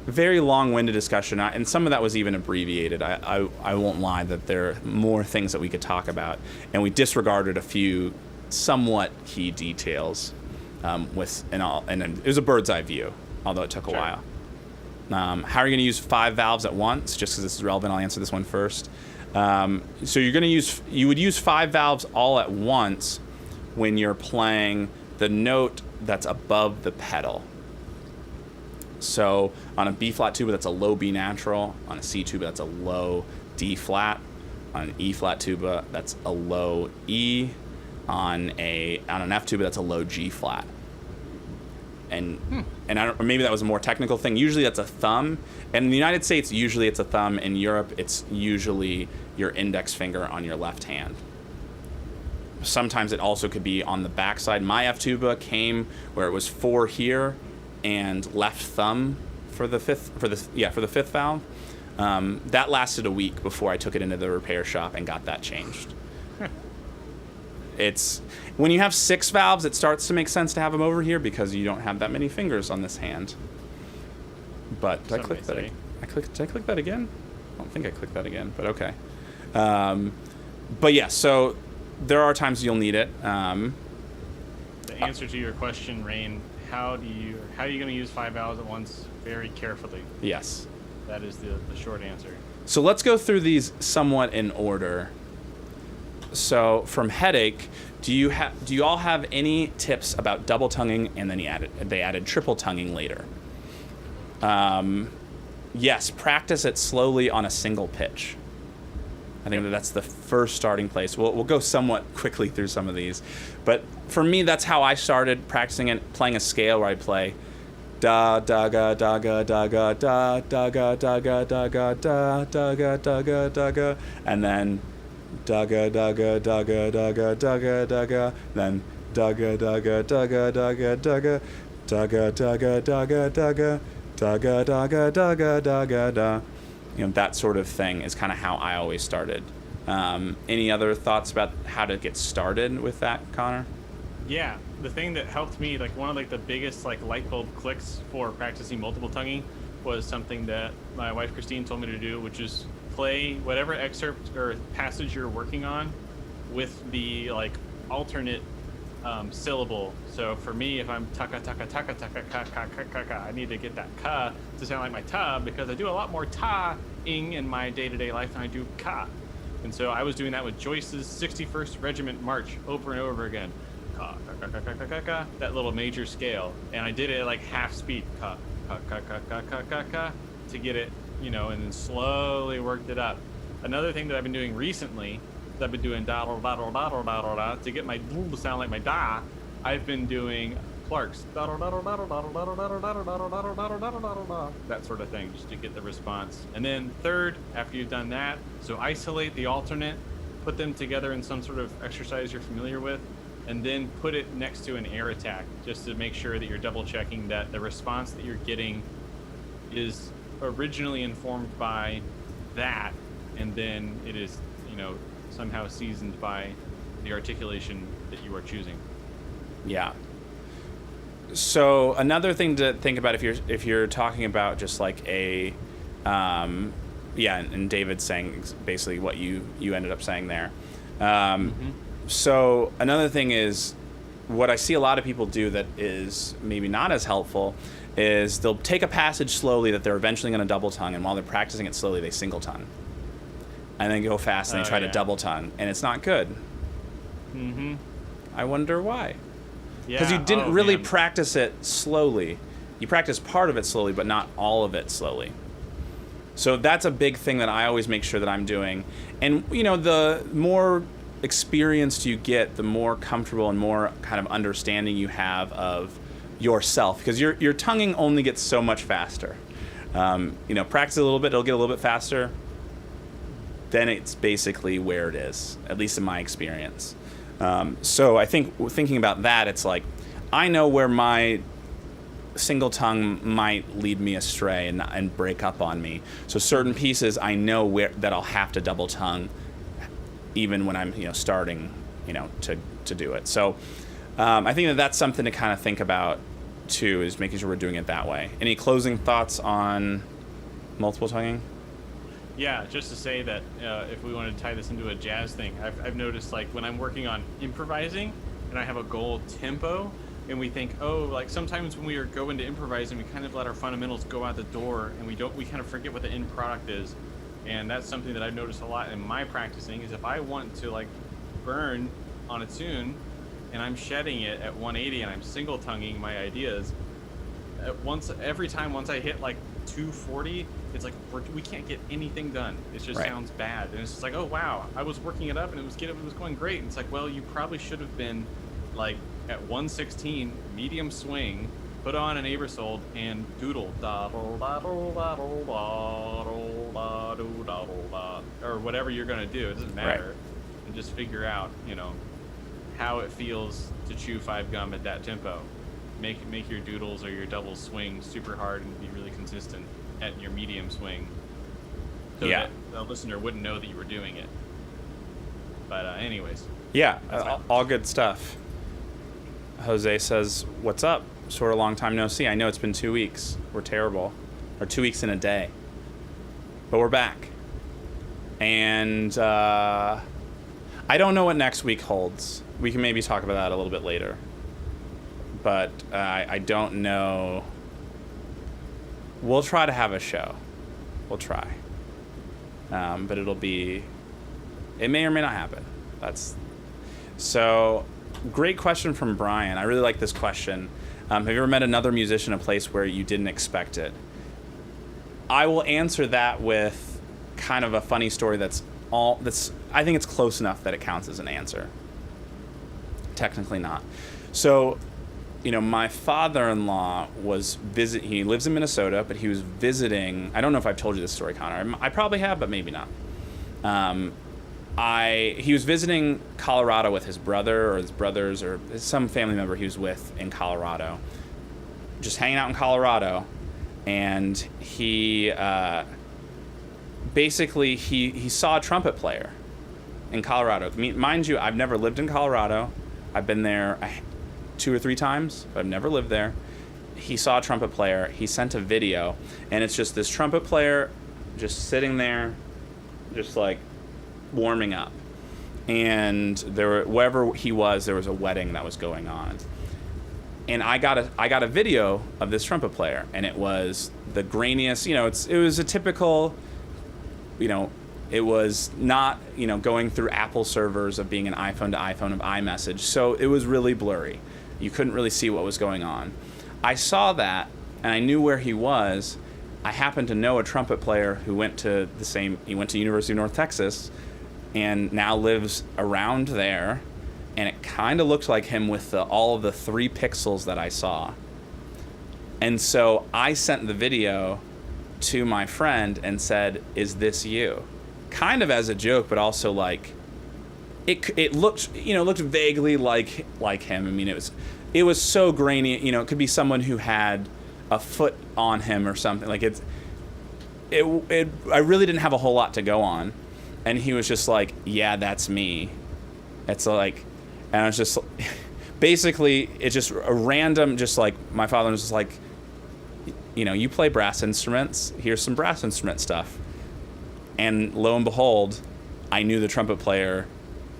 B: very long-winded discussion, and some of that was even abbreviated. I won't lie that there are more things that we could talk about, and we disregarded a few somewhat key details and it was a bird's eye view, although it took a while. How are you going to use 5 valves at once? Just because this is relevant, I'll answer this one first. So you would use 5 valves all at once when you're playing the note that's above the pedal. So on a B flat tuba, that's a low B natural. On a C tuba, that's a low D flat. On an E flat tuba, that's a low E. On an F tuba, that's a low G flat. And I don't, or maybe that was a more technical thing. Usually that's a thumb. And in the United States, usually it's a thumb. In Europe, it's usually your index finger on your left hand. Sometimes it also could be on the backside. My F tuba came where it was 4 here and left thumb for the fifth valve. That lasted a week before I took it into the repair shop and got that changed. It's when you have 6 valves, it starts to make sense to have them over here because you don't have that many fingers on this hand. But did I click that? Did I click that again? I don't think I clicked that again, but okay. But yeah, so there are times you'll need it.
A: The answer to your question, Rain, how are you going to use 5 valves at once? Very carefully.
B: Yes.
A: That is the short answer.
B: So let's go through these somewhat in order. So from headache, do you all have any tips about double tonguing? And then they added triple tonguing later. Yes, practice it slowly on a single pitch. I think that's the first starting place. We'll go somewhat quickly through some of these, but for me, that's how I started practicing it, playing a scale where I play da da ga da ga da ga da da ga da ga da ga da da ga da ga da ga, and then da ga da ga da ga da ga da ga da ga, then da ga da ga da ga da ga da ga da ga da ga da ga da ga da ga da ga da ga da ga da. You know, that sort of thing is kind of how I always started. Any other thoughts about how to get started with that, Connor?
A: Yeah, the thing that helped me, like one of the biggest light bulb clicks for practicing multiple tonguing was something that my wife Christine told me to do, which is play whatever excerpt or passage you're working on with the alternate syllable. So for me, if I'm taka taka taka taka ka ka ka ka ka, I need to get that ka to sound like my ta, because I do a lot more ta-ing in my day-to-day life than I do ka. And so I was doing that with Joyce's 61st Regiment March over and over again. Ka ka ka ka ka ka ka, that little major scale. And I did it at half speed. Ka ka ka ka ka ka ka ka, to get it, and then slowly worked it up. Another thing that I've been doing recently, I've been doing da da da da da da da da to get my boom to sound like my da. I've been doing Clark's da da da da da da da da da da da da da da da da, that sort of thing, just to get the response. And then third, after you've done that, so isolate the alternate, put them together in some sort of exercise you're familiar with, and then put it next to an air attack, just to make sure that you're double checking that the response that you're getting is originally informed by that, and then it is, somehow seasoned by the articulation that you are choosing.
B: Yeah. So another thing to think about if you're talking about just a, and David's saying basically what you ended up saying there. So another thing is, what I see a lot of people do that is maybe not as helpful is they'll take a passage slowly that they're eventually going to double tongue, and while they're practicing it slowly, they single tongue. And then go fast and they try to double tongue, and it's not good.
A: Mm-hmm.
B: I wonder why.
A: Yeah.
B: Because you didn't really practice it slowly. You practiced part of it slowly, but not all of it slowly. So that's a big thing that I always make sure that I'm doing. And, the more experienced you get, the more comfortable and more kind of understanding you have of yourself. Because your tonguing only gets so much faster. Practice a little bit, it'll get a little bit faster. Then it's basically where it is, at least in my experience. So I think thinking about that, it's I know where my single tongue might lead me astray and break up on me. So certain pieces I know that I'll have to double tongue, even when I'm starting to do it. So I think that's something to kind of think about too, is making sure we're doing it that way. Any closing thoughts on multiple tonguing?
A: Yeah, just to say that if we want to tie this into a jazz thing, I've noticed when I'm working on improvising and I have a goal tempo, and we think, sometimes when we go into improvising, we kind of let our fundamentals go out the door, and we kind of forget what the end product is. And that's something that I've noticed a lot in my practicing, is if I want to burn on a tune and I'm shedding it at 180 and I'm single tonguing my ideas, every time once I hit like 240, it's like we can't get anything done. It just sounds bad, and it's just like, oh wow, I was working it up and it was going great. And it's like, well, you probably should have been like at 116 medium swing, put on an Aebersold and doodle or whatever you're gonna do. It doesn't matter, and just figure out, how it feels to chew 5 gum at that tempo. Make your doodles or your doubles swing super hard and be really consistent at your medium swing, so that the listener wouldn't know that you were doing it. But anyways.
B: Yeah, all good stuff. Jose says, "What's up? Sort of long time no see. I know it's been 2 weeks. We're terrible, or 2 weeks in a day, but we're back." And I don't know what next week holds. We can maybe talk about that a little bit later. But I don't know. We'll try to have a show. We'll try. But it may or may not happen. So, great question from Brian. I really like this question. Have you ever met another musician in a place where you didn't expect it? I will answer that with kind of a funny story I think it's close enough that it counts as an answer. Technically not. So, my father-in-law he lives in Minnesota, but he was visiting. I don't know if I've told you this story, Connor. I probably have, but maybe not. He was visiting Colorado with his brother or his brothers or some family member he was with in Colorado, just hanging out in Colorado, and he basically he saw a trumpet player in Colorado. Mind you, I've never lived in Colorado. I've been there 2 or 3 times, but I've never lived there. He saw a trumpet player. He sent a video, and it's just this trumpet player just sitting there, just like warming up. And wherever he was, there was a wedding that was going on. And I got a video of this trumpet player, and it was the grainiest. It was a typical. It was not going through Apple servers of being an iPhone to iPhone of iMessage, so it was really blurry. You couldn't really see what was going on. I saw that, and I knew where he was. I happened to know a trumpet player who went to University of North Texas, and now lives around there, and it kind of looked like him with all of the 3 pixels that I saw. And so I sent the video to my friend and said, "Is this you?" Kind of as a joke, but also like it looked vaguely like him. I mean, it was so grainy. It could be someone who had a foot on him or something. Like I really didn't have a whole lot to go on, and he was just like, "Yeah, that's me." It's like, and I was just basically it's just a random, just like my father was just like, you play brass instruments. Here's some brass instrument stuff. And lo and behold, I knew the trumpet player,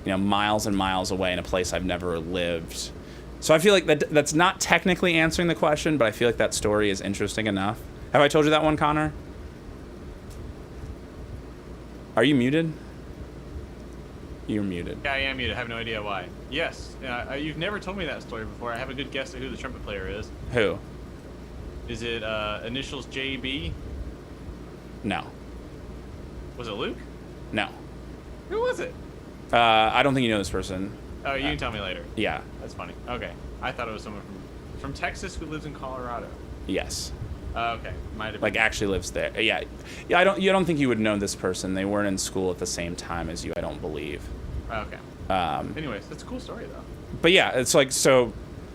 B: miles and miles away in a place I've never lived. So I feel like that's not technically answering the question, but I feel like that story is interesting enough. Have I told you that one, Connor? Are you muted? You're muted.
A: Yeah, I am muted. I have no idea why. Yes, you've never told me that story before. I have a good guess at who the trumpet player is.
B: Who?
A: Is it initials JB?
B: No.
A: Was it Luke?
B: No.
A: Who was it?
B: I don't think you know this person.
A: Oh, you can tell me later.
B: Yeah.
A: That's funny. Okay. I thought it was someone from Texas who lives in Colorado.
B: Yes.
A: Okay. Might have been.
B: Like actually lives there. Yeah. I don't think you would know this person. They weren't in school at the same time as you, I don't believe.
A: Okay. Anyways, that's a cool story though.
B: But yeah, it's like, so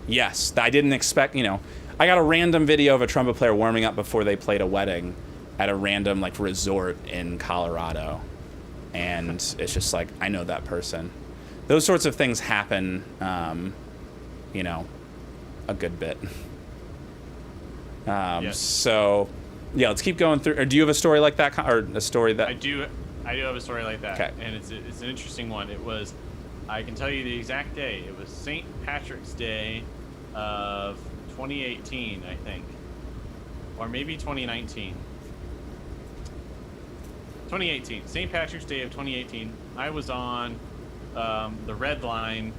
B: yes, I didn't expect, I got a random video of a trumpet player warming up before they played a wedding at a random resort in Colorado, and it's just like, I know that person. Those sorts of things happen, a good bit.
A: Yes.
B: So yeah, let's keep going through. Or do you have a story like that, or a story that
A: I do have a story like that.
B: Okay.
A: And it's an interesting one. I can tell you the exact day. It was St. Patrick's Day of 2018, I think, or maybe 2019. 2018, St. Patrick's Day of 2018. I was on the Red Line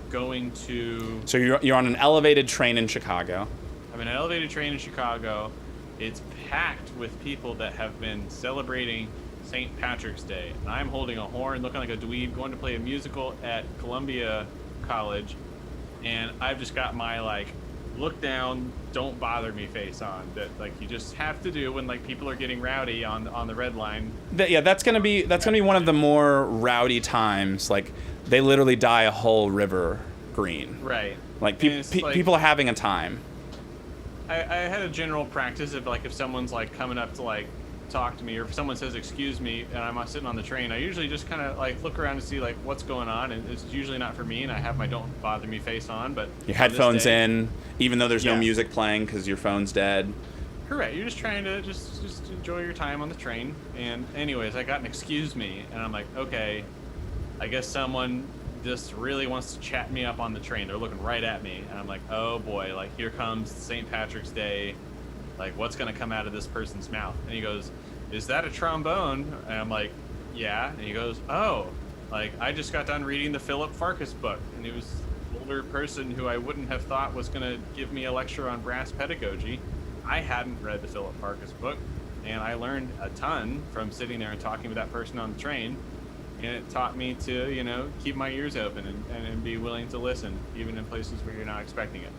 A: going to...
B: So you're on an elevated train in Chicago.
A: I'm in an elevated train in Chicago. It's packed with people that have been celebrating St. Patrick's Day. And I'm holding a horn, looking like a dweeb, going to play a musical at Columbia College. And I've just got my, like, look down, don't bother me face on that, like, you just have to do when, like, people are getting rowdy on the red line.
B: That's gonna be one of the more rowdy times. Like, they literally dye a whole river green.
A: Right.
B: Like, people are having a time.
A: I had a general practice of, like, if someone's, like, coming up to, like, talk to me, or if someone says excuse me and I'm sitting on the train, I usually just kind of, like, look around to see, like, what's going on, and it's usually not for me, and I have my don't bother me face on. But
B: your headphones in, even though there's no music playing because your phone's dead.
A: Correct. You're just trying to just enjoy your time on the train. And anyways, I got an excuse me, and I'm like, okay, I guess someone just really wants to chat me up on the train. They're looking right at me, and I'm like, oh boy, like, here comes St. Patrick's Day. Like, what's gonna come out of this person's mouth? And he goes, is that a trombone? And I'm like, yeah. And he goes, oh, like, I just got done reading the Philip Farkas book. And he was an older person who I wouldn't have thought was gonna give me a lecture on brass pedagogy. I hadn't read the Philip Farkas book, and I learned a ton from sitting there and talking with that person on the train. And it taught me to, you know, keep my ears open and be willing to listen, even in places where you're not expecting it.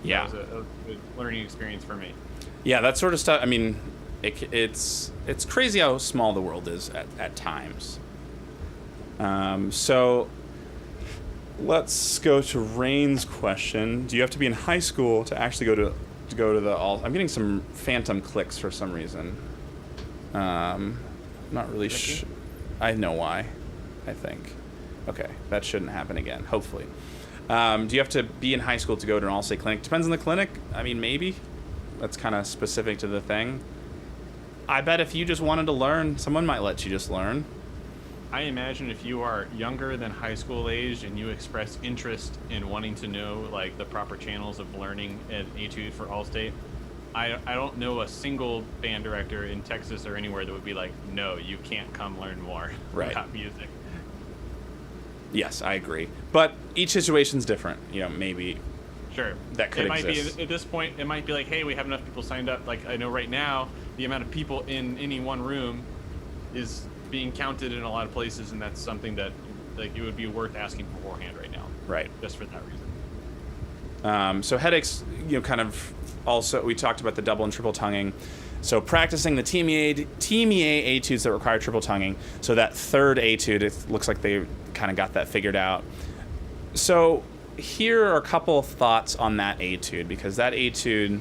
B: Yeah.
A: It was a good learning experience for me.
B: Yeah, that sort of stuff. I mean, it's crazy how small the world is at times. So let's go to Rain's question. Do you have to be in high school to actually go to the all? I'm getting some phantom clicks for some reason. Not really sure. I know why, I think. Okay, that shouldn't happen again, hopefully. Do you have to be in high school to go to an all-state clinic? Depends on the clinic. I mean, maybe. That's kind of specific to the thing. I bet if you just wanted to learn, someone might let you just learn.
A: I imagine if you are younger than high school age and you express interest in wanting to know, like, the proper channels of learning at etude for all-state, I don't know a single band director in Texas or anywhere that would be like, no, you can't come learn more about music.
B: Yes, I agree. But each situation's different. You know, maybe
A: sure
B: that could exist.
A: It might be, at this point, it might be like, hey, we have enough people signed up. Like, I know right now, the amount of people in any one room is being counted in a lot of places, and that's something that, like, it would be worth asking beforehand right now.
B: Right.
A: Just for that reason.
B: So headaches, you know, kind of also, we talked about the double and triple tonguing. So practicing the TMEA etudes that require triple tonguing. So that third etude, it looks like they kind of got that figured out. So here are a couple of thoughts on that etude, because that etude,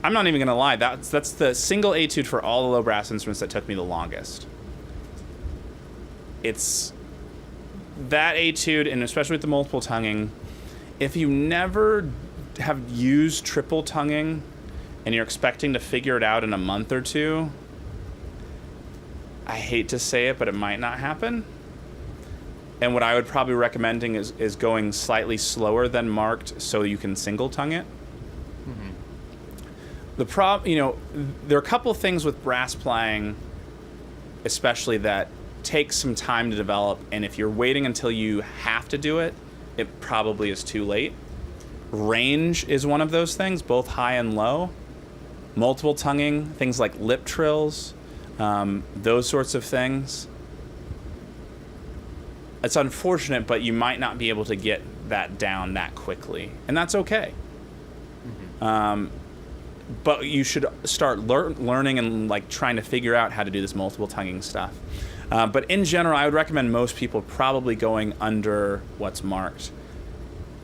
B: I'm not even going to lie, that's the single etude for all the low brass instruments that took me the longest. It's that etude, and especially with the multiple tonguing, if you never have used triple tonguing and you're expecting to figure it out in a month or two, I hate to say it, but it might not happen. And what I would probably recommending is going slightly slower than marked so you can single tongue it. Mm-hmm. You know, there are a couple things with brass playing, especially, that takes some time to develop, and if you're waiting until you have to do it, it probably is too late. Range is one of those things, both high and low. Multiple tonguing, things like lip trills, those sorts of things. It's unfortunate, but you might not be able to get that down that quickly, and that's okay. Mm-hmm. But you should start learning and, like, trying to figure out how to do this multiple tonguing stuff. But in general, I would recommend most people probably going under what's marked.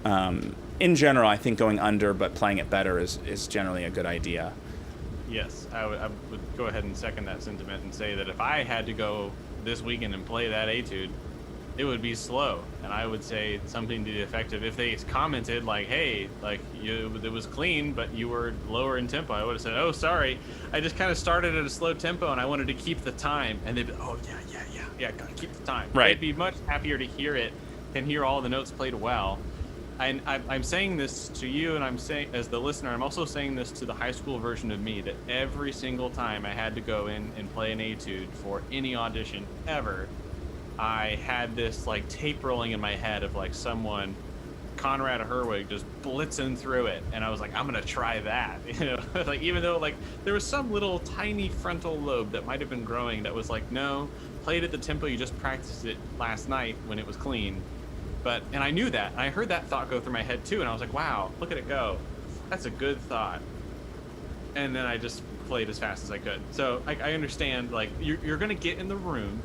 B: In general, I think going under but playing it better is generally a good idea.
A: Yes, I would go ahead and second that sentiment and say that if I had to go this weekend and play that etude, it would be slow. And I would say something to the effect of, if they commented like, hey, like, it was clean, but you were lower in tempo, I would have said, oh, sorry, I just kind of started at a slow tempo and I wanted to keep the time. And they'd be, oh, yeah, gotta keep the time.
B: Right.
A: They'd be much happier to hear it and hear all the notes played well. And I'm saying this to you, and I'm saying, as the listener, I'm also saying this to the high school version of me, that every single time I had to go in and play an etude for any audition ever, I had this, like, tape rolling in my head of, like, someone Conrad Herwig just blitzing through it, and I was like, I'm gonna try that. Like, even though like there was some little tiny frontal lobe that might have been growing that was like, no, play it at the tempo you just practiced it last night when it was clean. And I knew that, and I heard that thought go through my head too, and I was like, wow, look at it go. That's a good thought. And then I just played as fast as I could. So I understand, like, you're gonna get in the room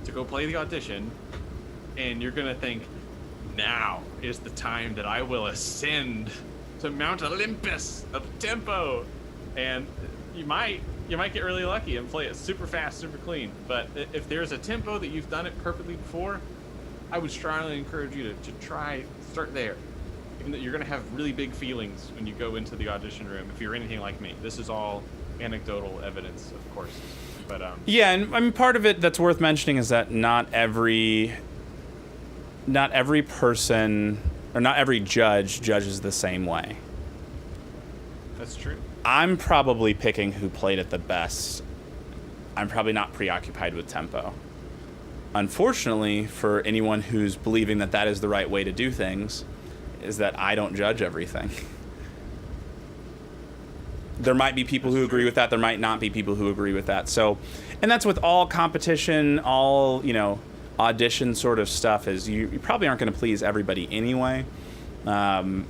A: to go play the audition, and you're gonna think, now is the time that I will ascend to Mount Olympus of tempo. And you might get really lucky and play it super fast, super clean. But if there's a tempo that you've done it perfectly before, I would strongly encourage you to start there. Even though you're going to have really big feelings when you go into the audition room, if you're anything like me. This is all anecdotal evidence, of course. But
B: yeah, and I mean, part of it that's worth mentioning is that not every person or not every judge judges the same way.
A: That's true.
B: I'm probably picking who played it the best. I'm probably not preoccupied with tempo. Unfortunately, for anyone who's believing that that is the right way to do things, is that I don't judge everything. There might be people who agree with that. There might not be people who agree with that. So, and that's with all competition, all, audition sort of stuff, is you probably aren't going to please everybody anyway. But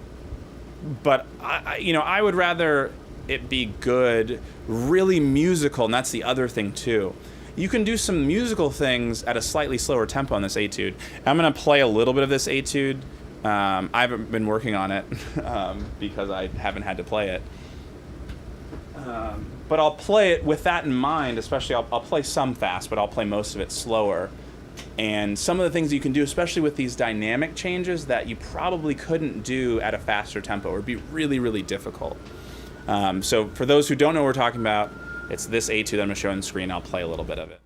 B: I would rather it be good, really musical, and that's the other thing too. You can do some musical things at a slightly slower tempo on this etude. I'm going to play a little bit of this etude. I haven't been working on it because I haven't had to play it. But I'll play it with that in mind, especially I'll play some fast, but I'll play most of it slower. And some of the things you can do, especially with these dynamic changes, that you probably couldn't do at a faster tempo, or be really, really difficult. So for those who don't know what we're talking about, it's this etude that I'm going to show on the screen. I'll play a little bit of it.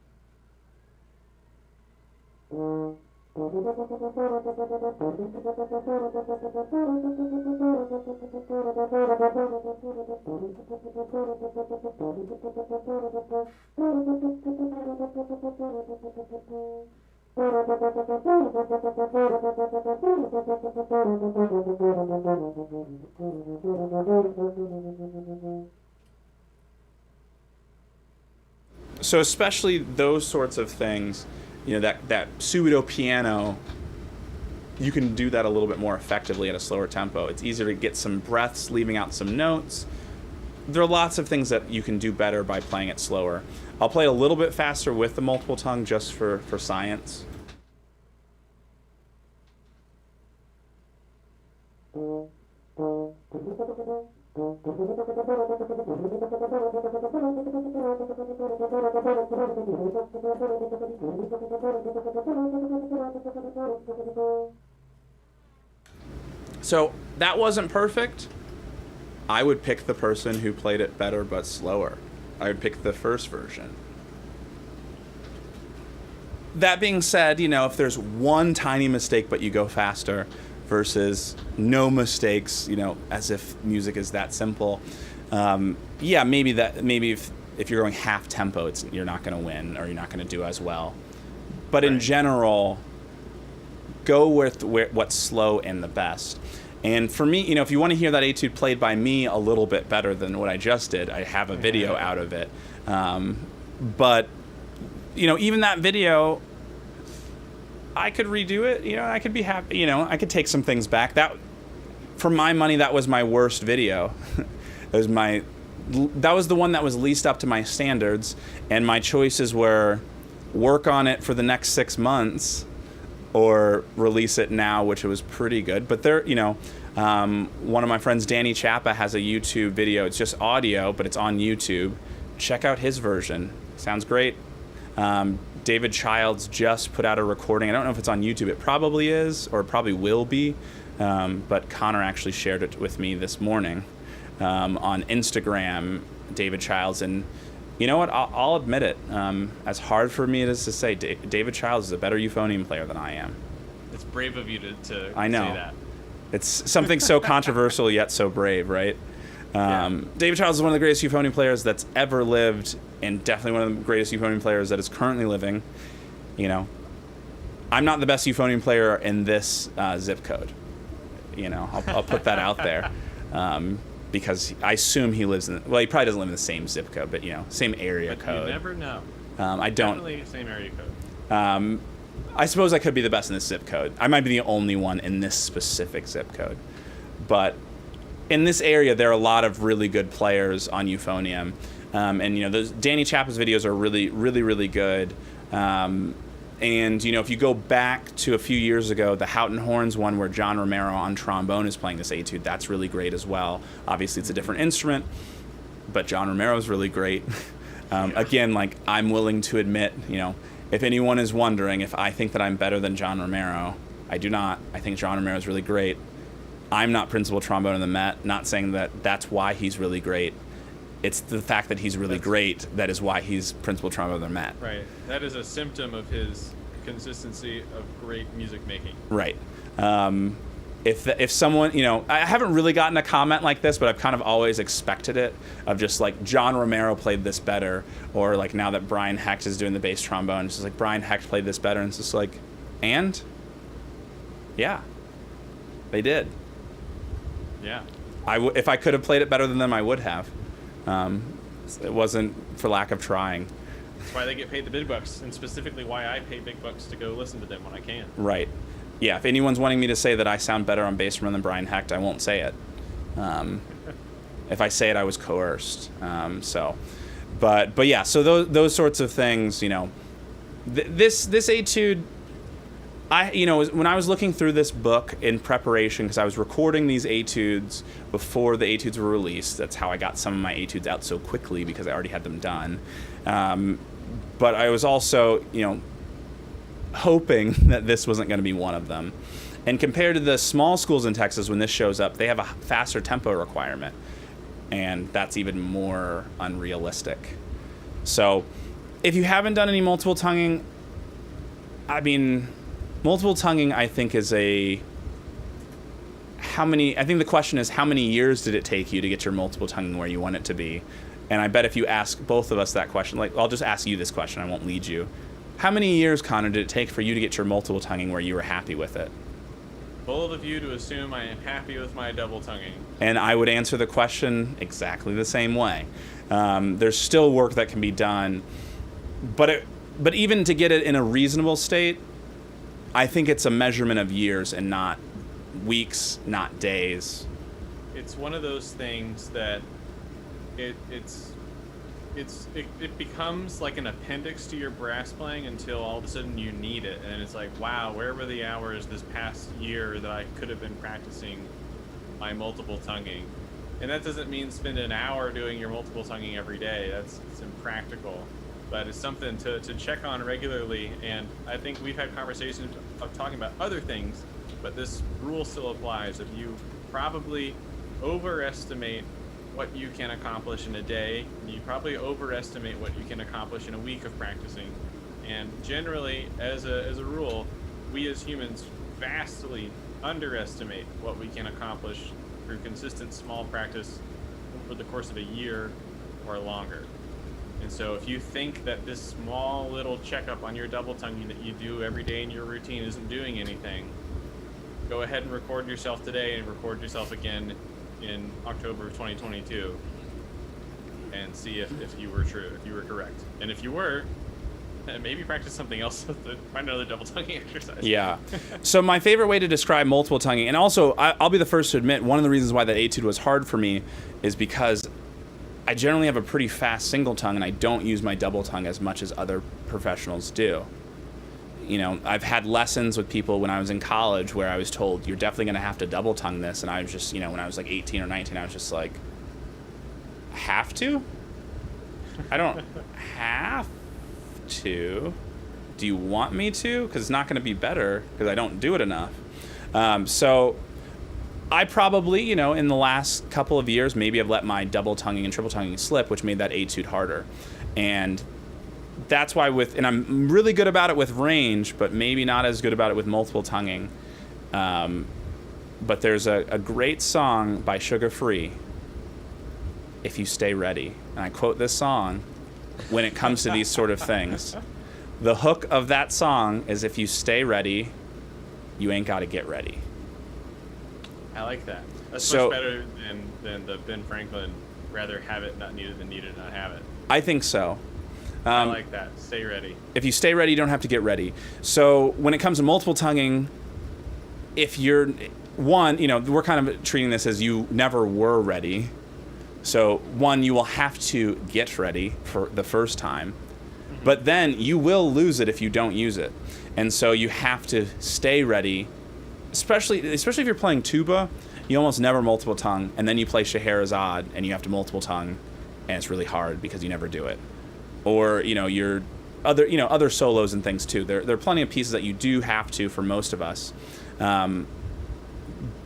B: So especially those sorts of things, that pseudo piano, you can do that a little bit more effectively at a slower tempo. It's easier to get some breaths, leaving out some notes. There are lots of things that you can do better by playing it slower. I'll play a little bit faster with the multiple tongue just for science. So that wasn't perfect. I would pick the person who played it better but slower. I would pick the first version. That being said, if there's one tiny mistake but you go faster versus no mistakes, as if music is that simple, maybe if you're going half tempo, you're not going to win, or you're not going to do as well. But right. In general, go with what's slow and the best. And for me, if you want to hear that etude played by me a little bit better than what I just did, I have a video out of it. But even that video, I could redo it. I could be happy. I could take some things back. That, for my money, that was my worst video. That was the one that was least up to my standards, and my choices were work on it for the next 6 months, or release it now, which was pretty good. But one of my friends, Danny Chappa, has a YouTube video. It's just audio, but it's on YouTube. Check out his version. Sounds great. David Childs just put out a recording. I don't know if it's on YouTube. It probably is, or it probably will be. But Connor actually shared it with me this morning on Instagram, David Childs. And you know what? I'll admit it. As hard for me it is to say, David Childs is a better euphonium player than I am.
A: It's brave of you to
B: I know.
A: say that.
B: It's something so controversial yet so brave, right?
A: Yeah.
B: David Childs is one of the greatest euphonium players that's ever lived, and definitely one of the greatest euphonium players that is currently living. I'm not the best euphonium player in this zip code. I'll put that out there. Because I assume he lives he probably doesn't live in the same zip code, but same area code.
A: You never know.
B: I don't.
A: Definitely same area code.
B: I suppose I could be the best in this zip code. I might be the only one in this specific zip code, but in this area there are a lot of really good players on euphonium, and those Danny Chappa's videos are really, really, really good. And if you go back to a few years ago, the Houghton Horns one where John Romero on trombone is playing this etude, that's really great as well. Obviously, it's a different instrument, but John Romero is really great. Again, I'm willing to admit, if anyone is wondering if I think that I'm better than John Romero, I do not. I think John Romero is really great. I'm not principal trombone in the Met, not saying that that's why he's really great. It's the fact that he's really great that is why he's principal trombone in the Met.
A: Right. That is a symptom of his consistency of great music making.
B: Right. If someone, I haven't really gotten a comment like this, but I've kind of always expected it, of just John Romero played this better, or now that Brian Hecht is doing the bass trombone, it's just Brian Hecht played this better, and it's just and? Yeah. They did.
A: Yeah.
B: If I could have played it better than them, I would have. It wasn't for lack of trying.
A: That's why they get paid the big bucks, and specifically why I pay big bucks to go listen to them when I can. Right.
B: Yeah, if anyone's wanting me to say that I sound better on bass drum than Brian Hecht, I won't say it. If I say it, I was coerced. But yeah, so those sorts of things, this etude, when I was looking through this book in preparation, because I was recording these etudes before the etudes were released. That's how I got some of my etudes out so quickly, because I already had them done. But I was also, hoping that this wasn't going to be one of them. And compared to the small schools in Texas, when this shows up, they have a faster tempo requirement. And that's even more unrealistic. So if you haven't done any multiple tonguing, multiple tonguing, I think, is I think the question is, how many years did it take you to get your multiple tonguing where you want it to be? And I bet if you ask both of us that question, I'll just ask you this question, I won't lead you. How many years, Connor, did it take for you to get your multiple tonguing where you were happy with it?
A: Bold of you to assume I am happy with my double tonguing.
B: And I would answer the question exactly the same way. There's still work that can be done, but even to get it in a reasonable state, I think it's a measurement of years and not weeks, not days.
A: It's one of those things that it becomes like an appendix to your brass playing until all of a sudden you need it, and it's wow, where were the hours this past year that I could have been practicing my multiple tonguing? And that doesn't mean spend an hour doing your multiple tonguing every day. It's impractical, but it's something to check on regularly. And I think we've had conversations of talking about other things, but this rule still applies. If you probably overestimate what you can accomplish in a day, you probably overestimate what you can accomplish in a week of practicing. And generally, as a rule, we as humans vastly underestimate what we can accomplish through consistent small practice over the course of a year or longer. And so if you think that this small little checkup on your double tonguing that you do every day in your routine isn't doing anything, go ahead and record yourself today and record yourself again in October of 2022 and see if you were true, if you were correct. And if you were, maybe practice something else, find another double tonguing exercise.
B: Yeah. So my favorite way to describe multiple tonguing, and also I'll be the first to admit, one of the reasons why that etude was hard for me is because I generally have a pretty fast single tongue, and I don't use my double tongue as much as other professionals do. I've had lessons with people when I was in college where I was told, you're definitely going to have to double tongue this. And I was just, when I was 18 or 19, I was just have to? I don't have to. Do you want me to? Because it's not going to be better because I don't do it enough. So I probably, in the last couple of years, maybe I've let my double tonguing and triple tonguing slip, which made that etude harder. And that's why and I'm really good about it with range, but maybe not as good about it with multiple tonguing. But there's a great song by Sugar Free, If You Stay Ready. And I quote this song when it comes to these sort of things. The hook of that song is, if you stay ready, you ain't got to get ready.
A: I like that. That's
B: So-
A: much better than the Ben Franklin, rather have it not needed than needed not have it.
B: I think so.
A: I like that. Stay ready.
B: If you stay ready, you don't have to get ready. So when it comes to multiple tonguing, if you're one, we're kind of treating this as you never were ready. So one, you will have to get ready for the first time, but then you will lose it if you don't use it. And so you have to stay ready, especially if you're playing tuba. You almost never multiple tongue, and then you play Scheherazade and you have to multiple tongue, and it's really hard because you never do it. Or your other solos and things too. There are plenty of pieces that you do have to for most of us.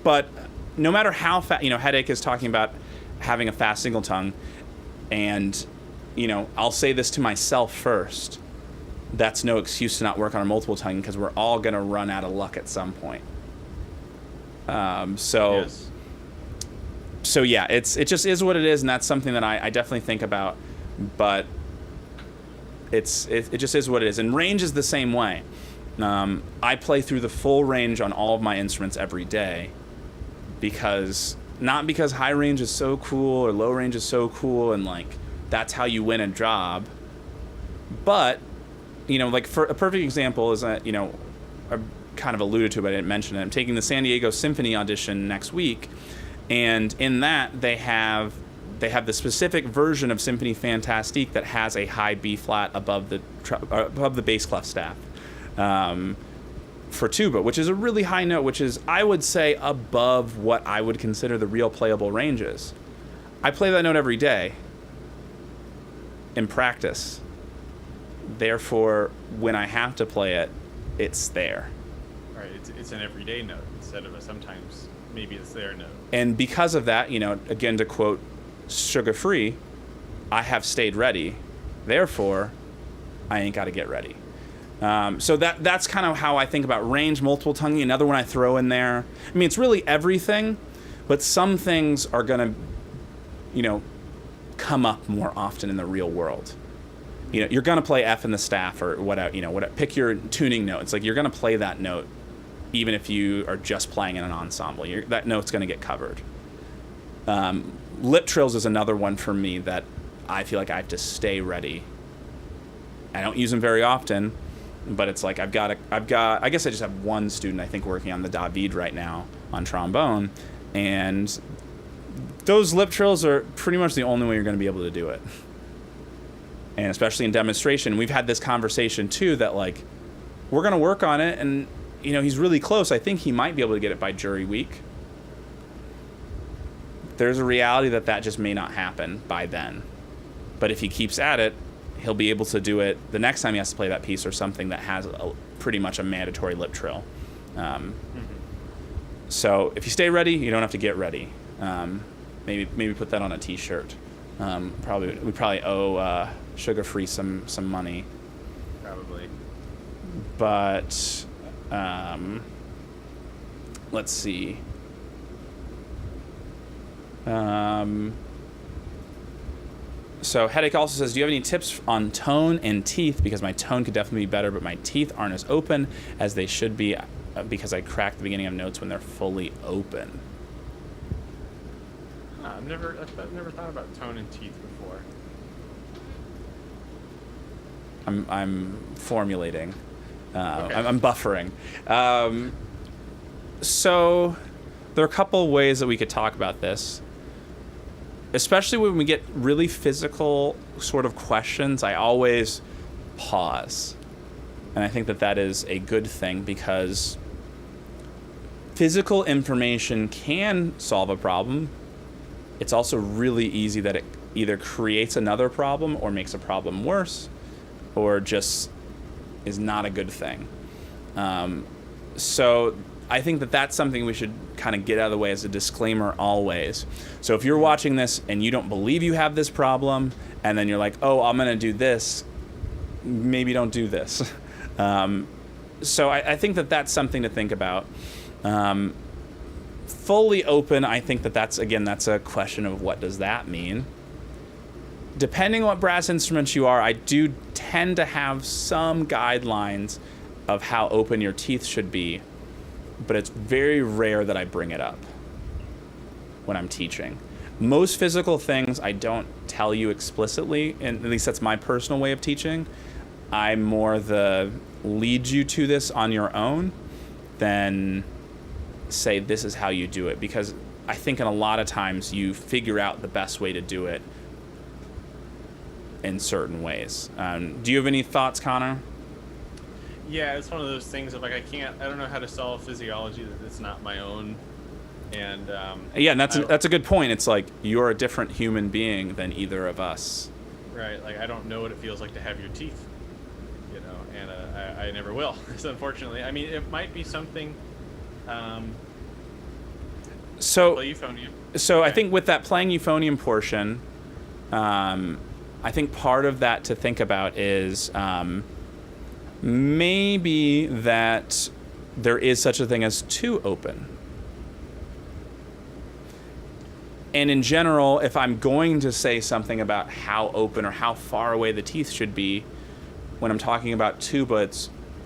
B: But no matter how fast, Headache is talking about having a fast single tongue, and I'll say this to myself first. That's no excuse to not work on a multiple tongue, because we're all gonna run out of luck at some point.
A: Yes.
B: So yeah, it just is what it is, and that's something that I definitely think about. But it just is what it is, and range is the same way. I play through the full range on all of my instruments every day, not because high range is so cool or low range is so cool and like that's how you win a job, but like for a perfect example is that I kind of alluded to it, but I didn't mention it. I'm taking the San Diego Symphony audition next week, and in that they have the specific version of Symphony Fantastique that has a high B flat above the bass clef staff for tuba, which is a really high note, which is, I would say, above what I would consider the real playable ranges. I play that note every day in practice. Therefore, when I have to play it, it's there.
A: Right, it's an everyday note instead of a sometimes maybe it's there note.
B: And because of that, again, to quote Sugar Free, I have stayed ready. Therefore, I ain't got to get ready. So that's kind of how I think about range, multiple tonguing. Another one I throw in there. I mean, it's really everything, but some things are going to, come up more often in the real world. You're going to play F in the staff or whatever, pick your tuning note. It's like you're going to play that note even if you are just playing in an ensemble. That note's going to get covered. Lip trills is another one for me that I feel like I have to stay ready. I don't use them very often, but it's like I guess I just have one student I think working on the David right now on trombone, and those lip trills are pretty much the only way you're going to be able to do it. And especially in demonstration, we've had this conversation too that like we're going to work on it, and he's really close. I think he might be able to get it by jury week. There's a reality that just may not happen by then. But if he keeps at it, he'll be able to do it the next time he has to play that piece or something that has pretty much a mandatory lip trill. So if you stay ready, you don't have to get ready. Maybe put that on a T-shirt. We probably owe Sugar Free some money.
A: Probably.
B: But let's see. So Headache also says, do you have any tips on tone and teeth? Because my tone could definitely be better, but my teeth aren't as open as they should be because I crack the beginning of notes when they're fully open.
A: I've never thought about tone and teeth before.
B: I'm formulating.
A: Okay.
B: I'm buffering. So there are a couple ways that we could talk about this. Especially when we get really physical sort of questions, I always pause. And I think that is a good thing, because physical information can solve a problem. It's also really easy that it either creates another problem or makes a problem worse, or just is not a good thing. So I think that's something we should kind of get out of the way as a disclaimer always. So if you're watching this and you don't believe you have this problem, and then you're like, oh, I'm going to do this, maybe don't do this. So I think that's something to think about. Fully open, I think that's a question of what does that mean. Depending on what brass instruments you are, I do tend to have some guidelines of how open your teeth should be, but it's very rare that I bring it up. when I'm teaching. Most physical things I don't tell you explicitly, and at least that's my personal way of teaching. I'm more the lead you to this on your own than say this is how you do it, because I think in a lot of times you figure out the best way to do it in certain ways. Do you have any thoughts, Connor?
A: Yeah, it's one of those things of like I don't know how to solve physiology that's not my own, and
B: yeah, and that's a good point. It's like you're a different human being than either of us.
A: Right, like I don't know what it feels like to have your teeth, and I never will. So unfortunately, I mean, it might be something.
B: So
A: euphonium.
B: So okay. I think with that playing euphonium portion, I think part of that to think about is maybe that there is such a thing as too open. And in general, if I'm going to say something about how open or how far away the teeth should be, when I'm talking about tuba,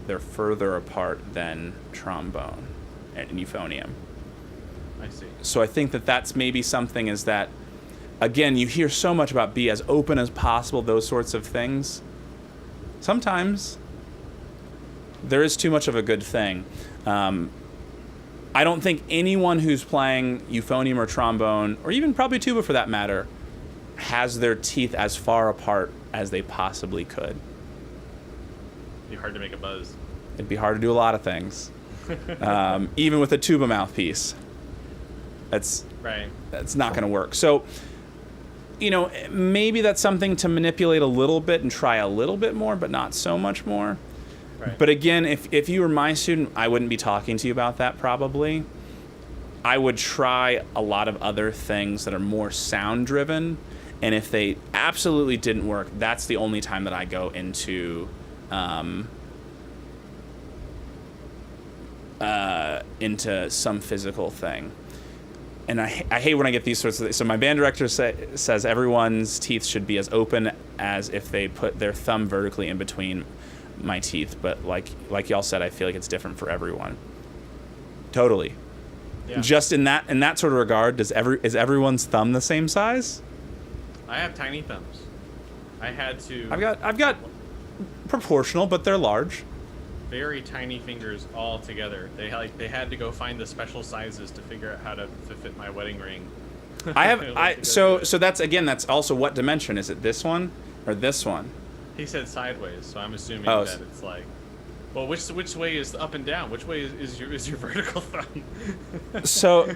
B: they're further apart than trombone and euphonium.
A: I see.
B: So I think that's maybe something is that, again, you hear so much about be as open as possible, those sorts of things. Sometimes there is too much of a good thing. I don't think anyone who's playing euphonium or trombone, or even probably tuba for that matter, has their teeth as far apart as they possibly could.
A: It'd be hard to make a buzz.
B: It'd be hard to do a lot of things. Even with a tuba mouthpiece. That's not going to work. So, maybe that's something to manipulate a little bit and try a little bit more, but not so much more.
A: Right.
B: But again, if you were my student, I wouldn't be talking to you about that probably. I would try a lot of other things that are more sound driven, and if they absolutely didn't work, that's the only time that I go into some physical thing. And I hate when I get these sorts of things. So my band director says everyone's teeth should be as open as if they put their thumb vertically in between my teeth. But like y'all said, I feel like it's different for everyone. Totally.
A: Yeah.
B: Just in that sort of regard, is everyone's thumb the same size?
A: I have tiny thumbs. I had to.
B: I've got proportional, but they're large.
A: Very tiny fingers all together. They had to go find the special sizes to figure out how to fit my wedding ring.
B: So that's also what dimension is it? This one or this one?
A: He said sideways, so I'm assuming that it's like, well, which way is up and down? Which way is your vertical thumb?
B: So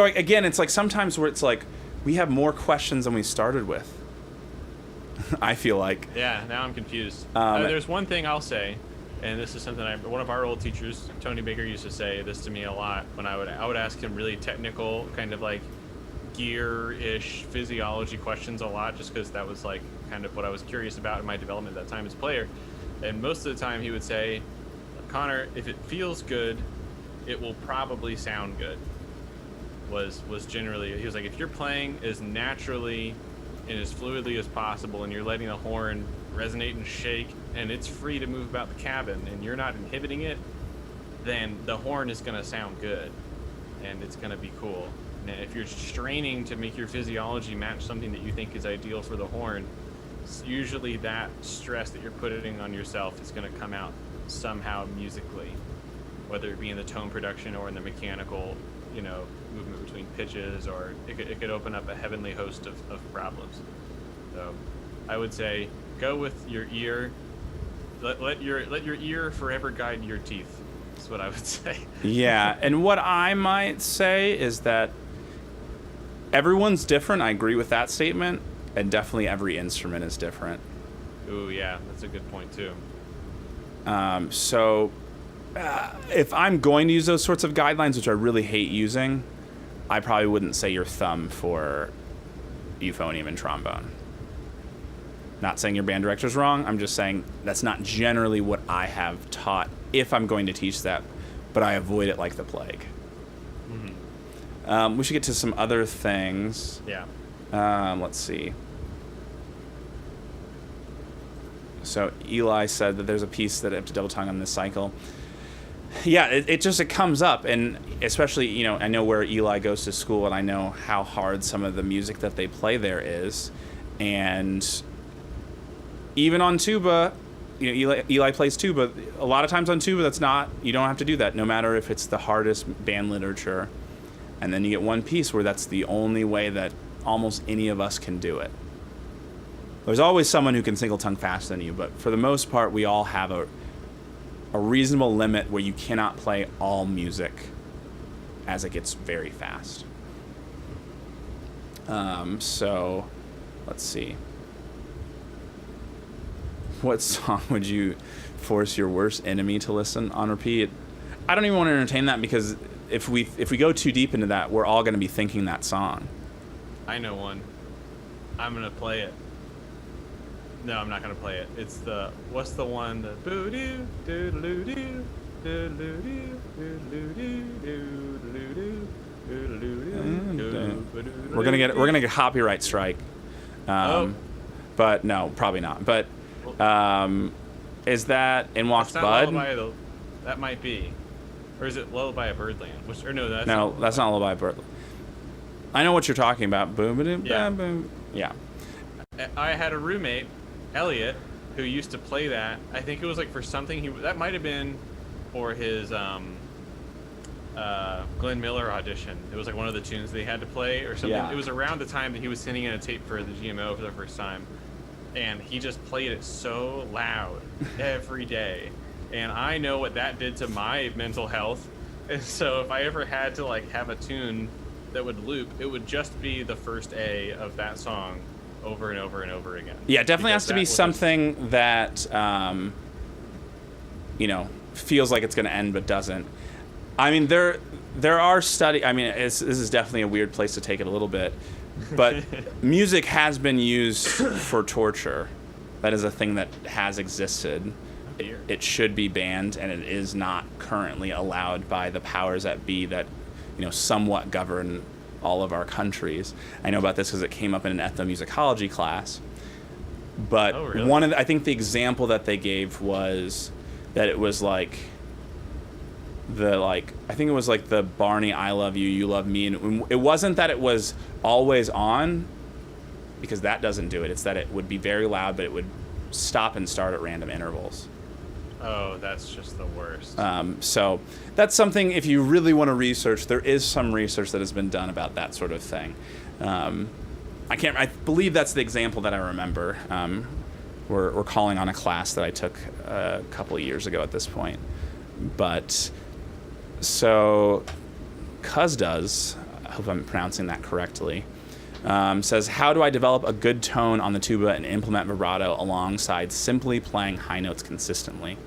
B: again, it's like sometimes where it's like we have more questions than we started with. I feel like.
A: Yeah, now I'm confused. There's one thing I'll say. And this is something one of our old teachers, Tony Baker, used to say this to me a lot when I would ask him really technical, kind of like gear-ish physiology questions a lot, just because that was like kind of what I was curious about in my development at that time as a player. And most of the time he would say, Connor, if it feels good, it will probably sound good. Was generally, he was like, if you're playing as naturally and as fluidly as possible and you're letting the horn resonate and shake and it's free to move about the cabin and you're not inhibiting it, then the horn is going to sound good and it's going to be cool. And if you're straining to make your physiology match something that you think is ideal for the horn, usually that stress that you're putting on yourself is going to come out somehow musically, whether it be in the tone production or in the mechanical movement between pitches, or it could open up a heavenly host of problems. So I would say go with your ear. Let your ear forever guide your teeth. That's what I would say.
B: Yeah, and what I might say is that everyone's different. I agree with that statement, and definitely every instrument is different.
A: Ooh, yeah, that's a good point too.
B: So if I'm going to use those sorts of guidelines, which I really hate using, I probably wouldn't say your thumb for euphonium and trombone. Not saying your band director's wrong. I'm just saying that's not generally what I have taught if I'm going to teach that, but I avoid it like the plague. Mm-hmm. We should get to some other things.
A: Yeah.
B: Let's see. So Eli said that there's a piece that I have to double tongue on this cycle. yeah, it comes up, and especially, I know where Eli goes to school, and I know how hard some of the music that they play there is, and even on tuba, Eli plays tuba. A lot of times on tuba, you don't have to do that, no matter if it's the hardest band literature, and then you get one piece where that's the only way that almost any of us can do it. There's always someone who can single tongue faster than you, but for the most part, we all have a reasonable limit where you cannot play all music as it gets very fast. So, let's see. What song would you force your worst enemy to listen on repeat? I don't even want to entertain that, because if we go too deep into that, we're all going to be thinking that song.
A: I know one. I'm going to play it. No, I'm not going to play it. It's what's the one? The boo-doo, doo-doo-doo, doo-doo-doo, doo-doo-doo, doo-doo-doo.
B: We're gonna get copyright strike. But no, probably not. But is that In Walks Bud?
A: That might be. Or is it Lullaby of Birdland? That's
B: not Lullaby of Birdland. I know what you're talking about. Boom, boom,
A: yeah.
B: boom. Yeah.
A: I had a roommate, Elliot, who used to play that. I think it was like for something that might have been for his Glenn Miller audition. It was like one of the tunes they had to play or something.
B: Yeah.
A: It was around the time that he was sending in a tape for the GMO for the first time, and he just played it so loud every day. And I know what that did to my mental health. And so if I ever had to like have a tune that would loop, it would just be the first A of that song over and over and over again.
B: Yeah, it definitely has to be something that feels like it's going to end but doesn't. I mean, there are studies. I mean, this is definitely a weird place to take it a little bit, but music has been used for torture. That is a thing that has existed. It should be banned, and it is not currently allowed by the powers that be that, somewhat govern all of our countries. I know about this because it came up in an ethnomusicology class. But
A: really?
B: I think the example that they gave was that it was I think it was like the Barney "I love you, you love me," and it wasn't that it was always on, because that doesn't do it. It's that it would be very loud, but it would stop and start at random intervals.
A: Oh, that's just the worst.
B: So that's something, if you really want to research, there is some research that has been done about that sort of thing. I believe that's the example that I remember. We're calling on a class that I took a couple of years ago at this point. But, so, Cuzdoes, I hope I'm pronouncing that correctly, says, how do I develop a good tone on the tuba and implement vibrato alongside simply playing high notes consistently?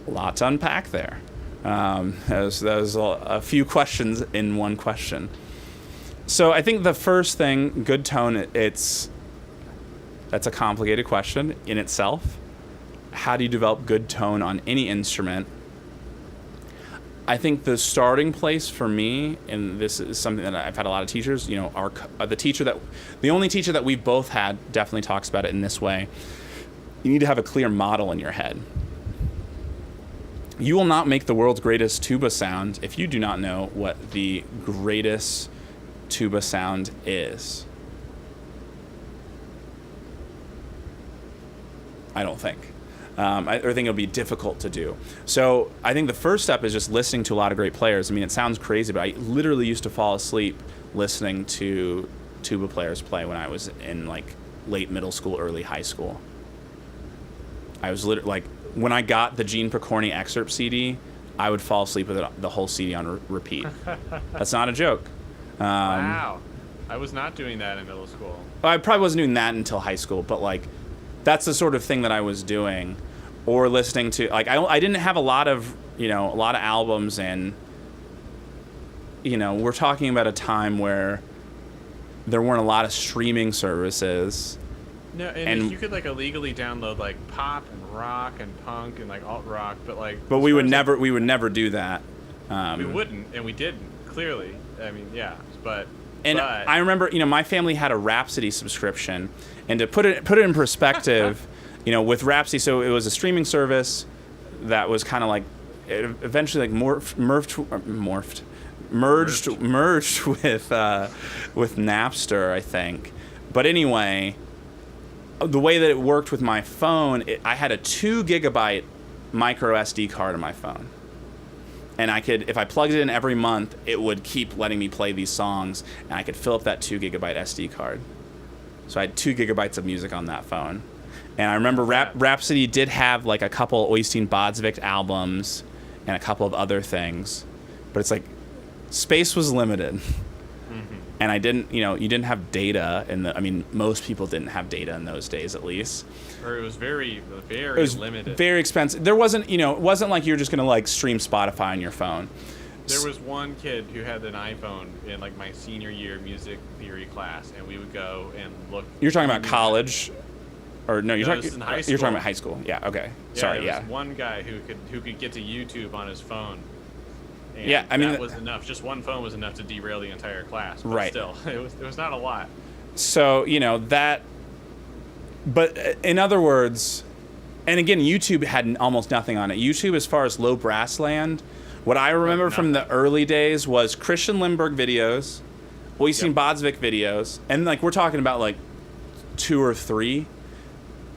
B: A lot to unpack there. There's a few questions in one question. So I think the first thing, good tone, that's a complicated question in itself. How do you develop good tone on any instrument? I think the starting place for me, and this is something that I've had a lot of teachers, the only teacher that we've both had definitely talks about it in this way. You need to have a clear model in your head. You will not make the world's greatest tuba sound if you do not know what the greatest tuba sound is. I don't think. I think it'll be difficult to do. So I think the first step is just listening to a lot of great players. I mean, it sounds crazy, but I literally used to fall asleep listening to tuba players play when I was in late middle school, early high school. I was literally when I got the Gene Percorni excerpt CD, I would fall asleep with the whole CD on repeat. That's not a joke.
A: Wow. I was not doing that in middle school.
B: I probably wasn't doing that until high school, but that's the sort of thing that I was doing, or listening to. I didn't have a lot of albums, and we're talking about a time where there weren't a lot of streaming services.
A: No, and you could illegally download pop and rock and punk and alt rock, but
B: we would never do that.
A: We wouldn't, and we didn't. Clearly, I mean, yeah, but.
B: I remember, my family had a Rhapsody subscription, and to put it in perspective, with Rhapsody, so it was a streaming service that was kind of it eventually like merged with Napster, I think. But anyway, the way that it worked with my phone, I had a 2 gigabyte micro SD card on my phone. And I could, if I plugged it in every month, it would keep letting me play these songs, and I could fill up that 2 gigabyte SD card. So I had 2 gigabytes of music on that phone. And I remember Rhapsody did have like a couple Oystein Bodsvik albums and a couple of other things. But it's like, space was limited. And I didn't, you didn't have data most people didn't have data in those days, at least.
A: Or it was very, very
B: it was
A: limited.
B: Very expensive. There wasn't, it wasn't like you were just going to like stream Spotify on your phone.
A: There was one kid who had an iPhone in like my senior year music theory class, and we would go and look.
B: You're talking about college? Or no, you're
A: this is in high school.
B: You're talking about high school. Yeah, okay. Sorry,
A: there was one guy who could get to YouTube on his phone. And
B: yeah, I mean
A: that was enough. Just one phone was enough to derail the entire class. But
B: right.
A: Still, it was not a lot.
B: So that. But in other words, and again, YouTube had almost nothing on it. YouTube, as far as low brass land, what I remember from the early days was Christian Lindbergh videos, Oystein Bodsvik videos, and like we're talking about like 2 or 3,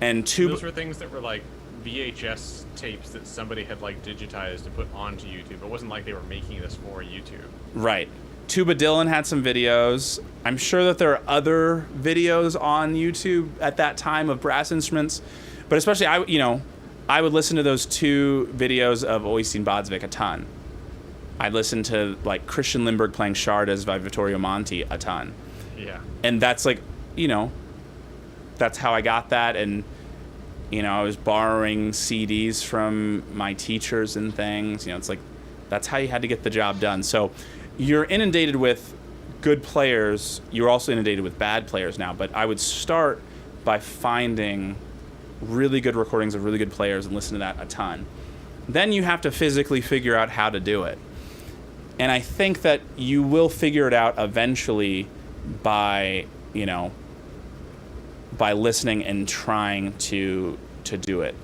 B: and Tuba.
A: Those were things that were like VHS tapes that somebody had like digitized and put onto YouTube. It wasn't like they were making this for YouTube. Right.
B: Tuba Dillon had some videos. I'm sure that there are other videos on YouTube at that time of brass instruments, but especially I would listen to those 2 videos of Oystein Bodsvik a ton. I'd listen to like Christian Lindbergh playing Shardas by Vittorio Monti a ton.
A: Yeah.
B: And that's like, that's how I got that. And I was borrowing CDs from my teachers and things. It's like, that's how you had to get the job done. So you're inundated with good players. You're also inundated with bad players now. But I would start by finding really good recordings of really good players and listen to that a ton. Then you have to physically figure out how to do it. And I think that you will figure it out eventually by, by listening and trying to do it.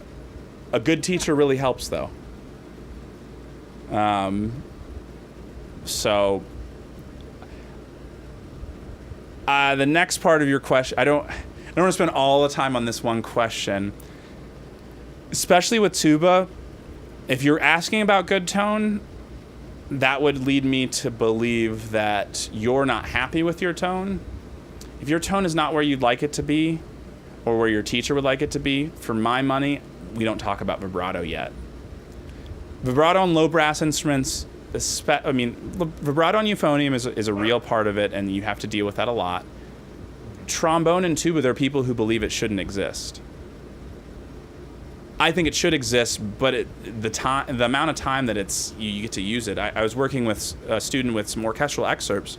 B: A good teacher really helps, though. So the next part of your question, I don't want to spend all the time on this one question. Especially with tuba, if you're asking about good tone, that would lead me to believe that you're not happy with your tone. If your tone is not where you'd like it to be, or where your teacher would like it to be, for my money, we don't talk about vibrato yet. Vibrato on low brass instruments, vibrato on euphonium is a real part of it, and you have to deal with that a lot. Trombone and tuba, there are people who believe it shouldn't exist. I think it should exist, but the amount of time that you get to use it. I was working with a student with some orchestral excerpts,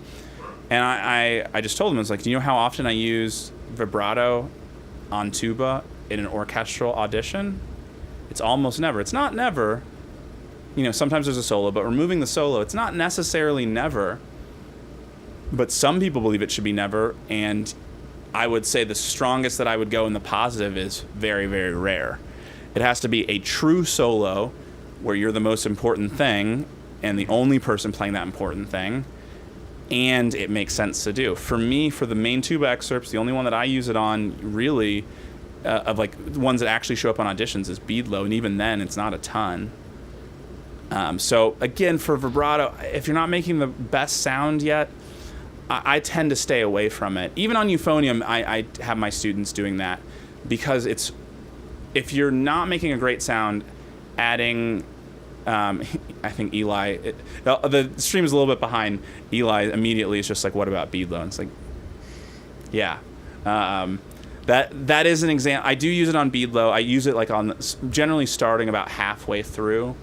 B: and I just told him, I was like, do you know how often I use vibrato on tuba in an orchestral audition? It's almost never. It's not never. Sometimes there's a solo, but removing the solo, it's not necessarily never. But some people believe it should be never, and I would say the strongest that I would go in the positive is very, very rare. It has to be a true solo where you're the most important thing and the only person playing that important thing, and it makes sense to do. For me, for the main tuba excerpts, the only one that I use it on really, of like ones that actually show up on auditions, is Beadlow, and even then it's not a ton. So again, for vibrato, if you're not making the best sound yet, I tend to stay away from it. Even on euphonium, I have my students doing that, because if you're not making a great sound, adding, I think Eli, the stream is a little bit behind. Eli immediately is just like, what about Beadlow? And it's like, yeah. That is an example. I do use it on Beadlow. I use it like generally starting about halfway through,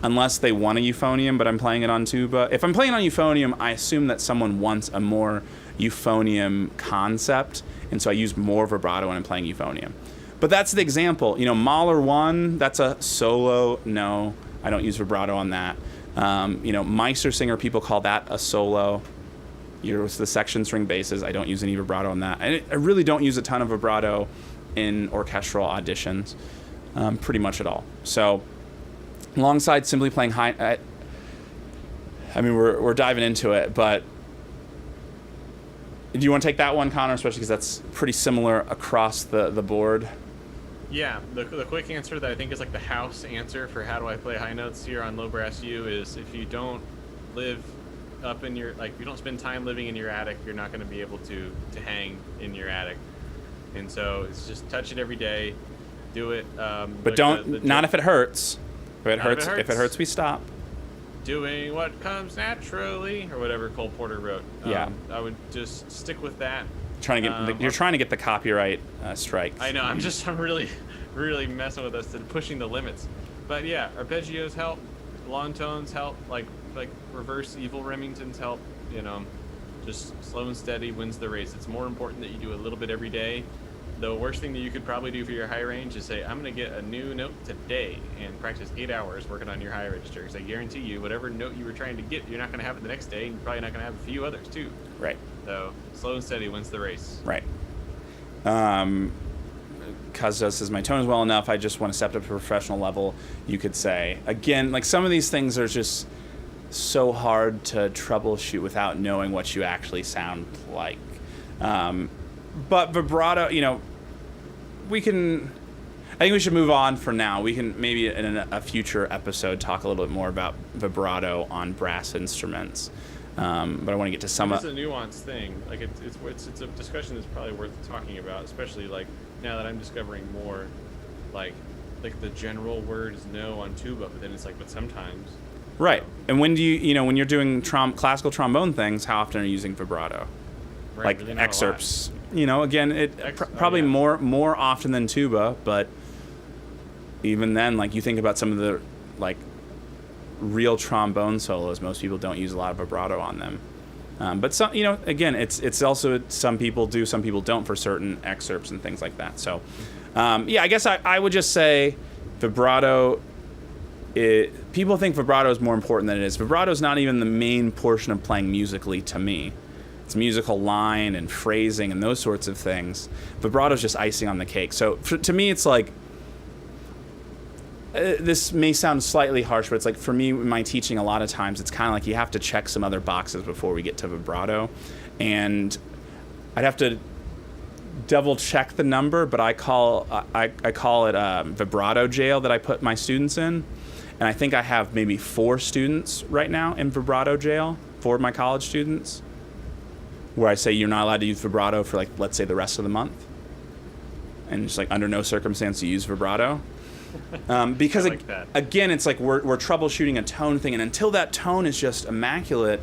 B: unless they want a euphonium, but I'm playing it on tuba. If I'm playing on euphonium, I assume that someone wants a more euphonium concept, and so I use more vibrato when I'm playing euphonium. But that's the example. Mahler 1, that's a solo. No, I don't use vibrato on that. Meistersinger, people call that a solo. With the section string basses, I don't use any vibrato on that. I really don't use a ton of vibrato in orchestral auditions, pretty much at all. So alongside simply playing high. I mean, we're diving into it, but do you want to take that one, Connor, especially because that's pretty similar across the board?
A: Yeah, the quick answer that I think is like the house answer for how do I play high notes here on Low Brass U is if you don't live up in your, like, if you don't spend time living in your attic, you're not going to be able to hang in your attic. And so it's just touch it every day, do it.
B: But not if it hurts. If it hurts, we stop.
A: Doing what comes naturally, or whatever Cole Porter wrote.
B: Yeah.
A: I would just stick with that.
B: You're trying to get the copyright strike.
A: I know. I'm really, really messing with us and pushing the limits. But yeah, arpeggios help, long tones help, like reverse evil Remingtons help. You know, just slow and steady wins the race. It's more important that you do a little bit every day. The worst thing that you could probably do for your high range is say, I'm going to get a new note today and practice 8 hours working on your high register. Because I guarantee you, whatever note you were trying to get, you're not going to have it the next day, and you're probably not going to have a few others too.
B: Right.
A: So slow and steady wins the race.
B: Right. Because this is my tone is well enough, I just want to step up to a professional level, you could say. Again, like some of these things are just so hard to troubleshoot without knowing what you actually sound like. But vibrato, you know, I think we should move on for now. We can maybe in a future episode talk a little bit more about vibrato on brass instruments. But I want to get to some.
A: It's a nuanced thing. Like it's a discussion that's probably worth talking about, especially like now that I'm discovering more, like the general word is no on tuba, but then it's like, but sometimes.
B: Right. And when do you when you're doing classical trombone things, how often are you using vibrato?
A: Right,
B: like
A: really
B: excerpts. Again, probably more often than tuba, but even then, like you think about some of the like real trombone solos, most people don't use a lot of vibrato on them. But some, again, it's also some people do, some people don't for certain excerpts and things like that. So, I guess I would just say vibrato. People think vibrato is more important than it is. Vibrato is not even the main portion of playing musically to me. It's musical line and phrasing and those sorts of things. Vibrato is just icing on the cake. So to me, it's like, this may sound slightly harsh, but it's like for me, in my teaching, a lot of times it's kind of like you have to check some other boxes before we get to vibrato. And I'd have to double check the number, but I call it vibrato jail that I put my students in. And I think I have maybe 4 students right now in vibrato jail, 4 of my college students, where I say you're not allowed to use vibrato for, like, let's say the rest of the month. And just like under no circumstance to use vibrato. Because
A: like
B: again, it's like we're troubleshooting a tone thing, and until that tone is just immaculate,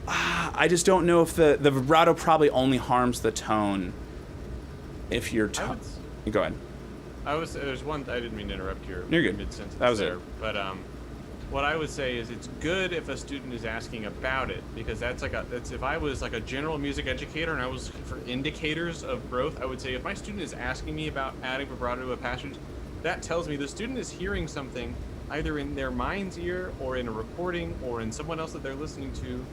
B: I just don't know if the vibrato probably only harms the tone if your tone. Go ahead.
A: There's one. I didn't mean to interrupt your
B: You're good.
A: mid-sentence.
B: That was
A: there,
B: it.
A: But what I would say is it's good if a student is asking about it, because that's if I was like a general music educator and I was looking for indicators of growth, I would say if my student is asking me about adding vibrato to a passage, that tells me the student is hearing something either in their mind's ear or in a recording or in someone else that they're listening to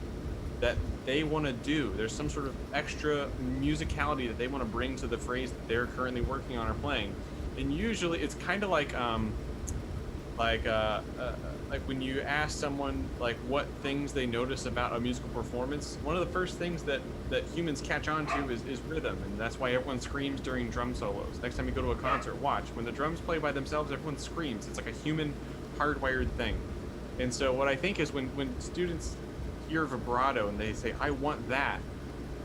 A: that they want to do. There's some sort of extra musicality that they want to bring to the phrase that they're currently working on or playing. And usually it's kind of like when you ask someone like what things they notice about a musical performance, one of the first things that humans catch on to is rhythm, and that's why everyone screams during drum solos. Next time you go to a concert, watch. When the drums play by themselves, everyone screams. It's like a human hardwired thing. And so what I think is when students hear vibrato and they say, I want that,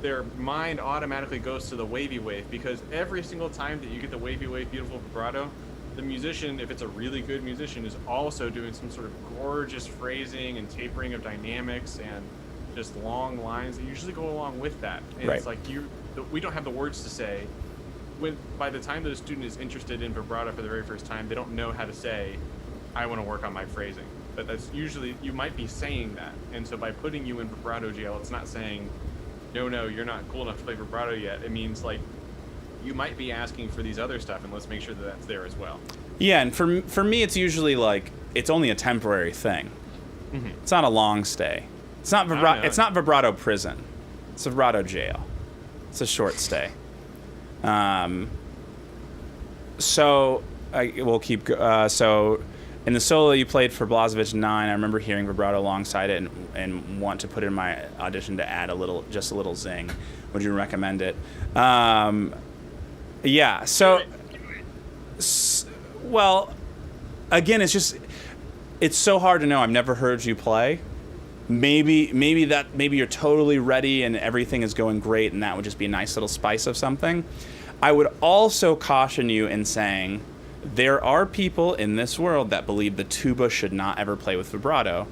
A: their mind automatically goes to the wavy wave, because every single time that you get the wavy wave, beautiful vibrato, the musician, if it's a really good musician, is also doing some sort of gorgeous phrasing and tapering of dynamics and just long lines that usually go along with that. And
B: right.
A: It's like we don't have the words to say. By the time that a student is interested in vibrato for the very first time, they don't know how to say, I want to work on my phrasing. But that's usually, you might be saying that. And so by putting you in vibrato jail, it's not saying, no, you're not cool enough to play vibrato yet. It means like, you might be asking for these other stuff, and let's make sure that that's there as well.
B: Yeah, and for me, it's usually like it's only a temporary thing. Mm-hmm. It's not a long stay. It's not vibrato. It's not vibrato prison. It's vibrato jail. It's a short stay. So we'll keep. So in the solo you played for Blazevich 9, I remember hearing vibrato alongside it and want to put it in my audition to add just a little zing. Would you recommend it? Yeah. So, well, again, it's so hard to know. I've never heard you play. Maybe you're totally ready and everything is going great, and that would just be a nice little spice of something. I would also caution you in saying there are people in this world that believe the tuba should not ever play with vibrato.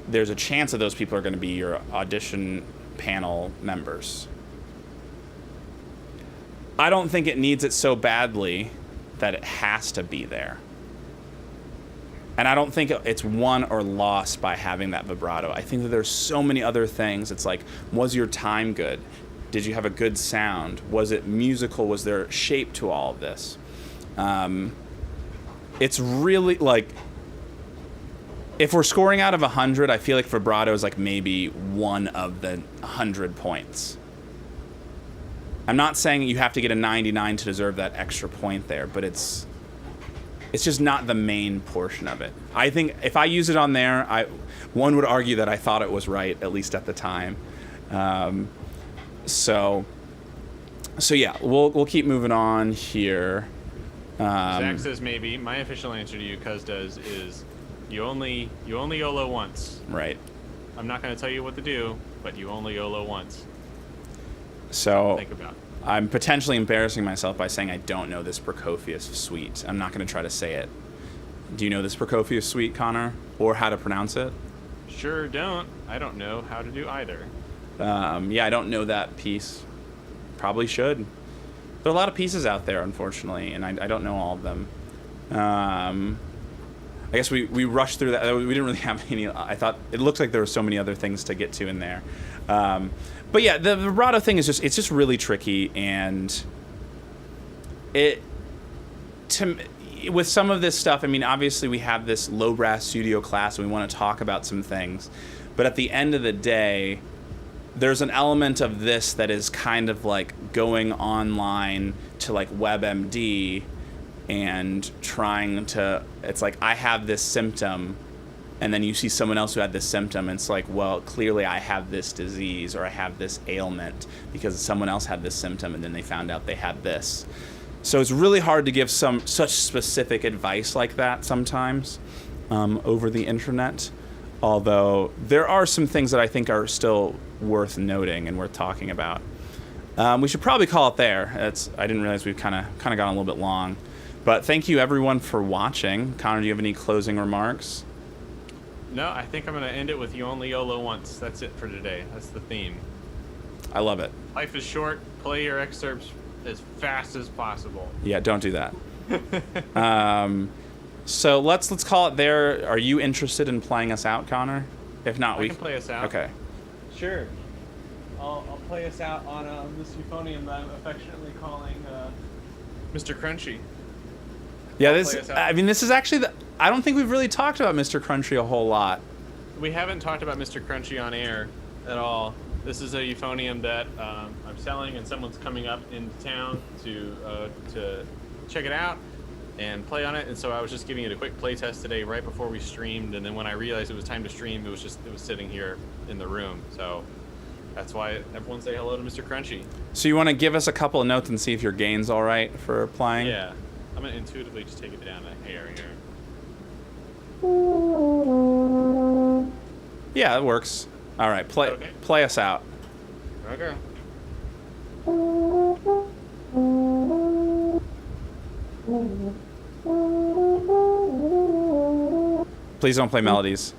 B: There's a chance that those people are going to be your audition panel members. I don't think it needs it so badly that it has to be there. And I don't think it's won or lost by having that vibrato. I think that there's so many other things. It's like, was your time good? Did you have a good sound? Was it musical? Was there shape to all of this? It's really like, if we're scoring out of 100, I feel like vibrato is like maybe one of the 100 points. I'm not saying you have to get a 99 to deserve that extra point there, but it's just not the main portion of it. I think if I use it on there, one would argue that I thought it was right, at least at the time. So yeah, we'll keep moving on here.
A: Zach says maybe. My official answer to you, Cuz does, is you only YOLO once.
B: Right.
A: I'm not going to tell you what to do, but you only YOLO once.
B: So
A: think about it.
B: I'm potentially embarrassing myself by saying I don't know this Prokofiev suite. I'm not going to try to say it. Do you know this Prokofiev suite, Connor, or how to pronounce it?
A: Sure don't. I don't know how to do either.
B: Yeah, I don't know that piece. Probably should. There are a lot of pieces out there, unfortunately, and I don't know all of them. I guess we rushed through that. We didn't really have any. I thought it looked like there were so many other things to get to in there. But yeah, the vibrato thing is just really tricky, and with some of this stuff, I mean, obviously we have this low brass studio class and we want to talk about some things, but at the end of the day, there's an element of this that is kind of like going online to like WebMD and trying to, it's like, I have this symptom, and then you see someone else who had this symptom, and it's like, well, clearly I have this disease or I have this ailment because someone else had this symptom and then they found out they had this. So it's really hard to give such specific advice like that sometimes over the internet, although there are some things that I think are still worth noting and worth talking about. We should probably call it there. I didn't realize we've kind of gone a little bit long. But thank you everyone for watching. Connor, do you have any closing remarks?
A: No, I think I'm going to end it with you only YOLO once. That's it for today. That's the theme.
B: I love it.
A: Life is short. Play your excerpts as fast as possible.
B: Yeah, don't do that. So let's call it there. Are you interested in playing us out, Connor? If not,
A: I can play us out.
B: Okay.
A: Sure. I'll play us out on this euphonium that I'm affectionately calling Mr. Crunchy.
B: Yeah, this is actually I don't think we've really talked about Mr. Crunchy a whole lot.
A: We haven't talked about Mr. Crunchy on air at all. This is a euphonium that I'm selling, and someone's coming up into town to check it out and play on it. And so I was just giving it a quick play test today right before we streamed, and then when I realized it was time to stream, it was sitting here in the room. So that's why everyone say hello to Mr. Crunchy.
B: So you want to give us a couple of notes and see if your gain's all right for playing?
A: Yeah. I'm going to intuitively just take it down a hair here.
B: Yeah, it works. All right, play us out.
A: Okay.
B: Please don't play melodies.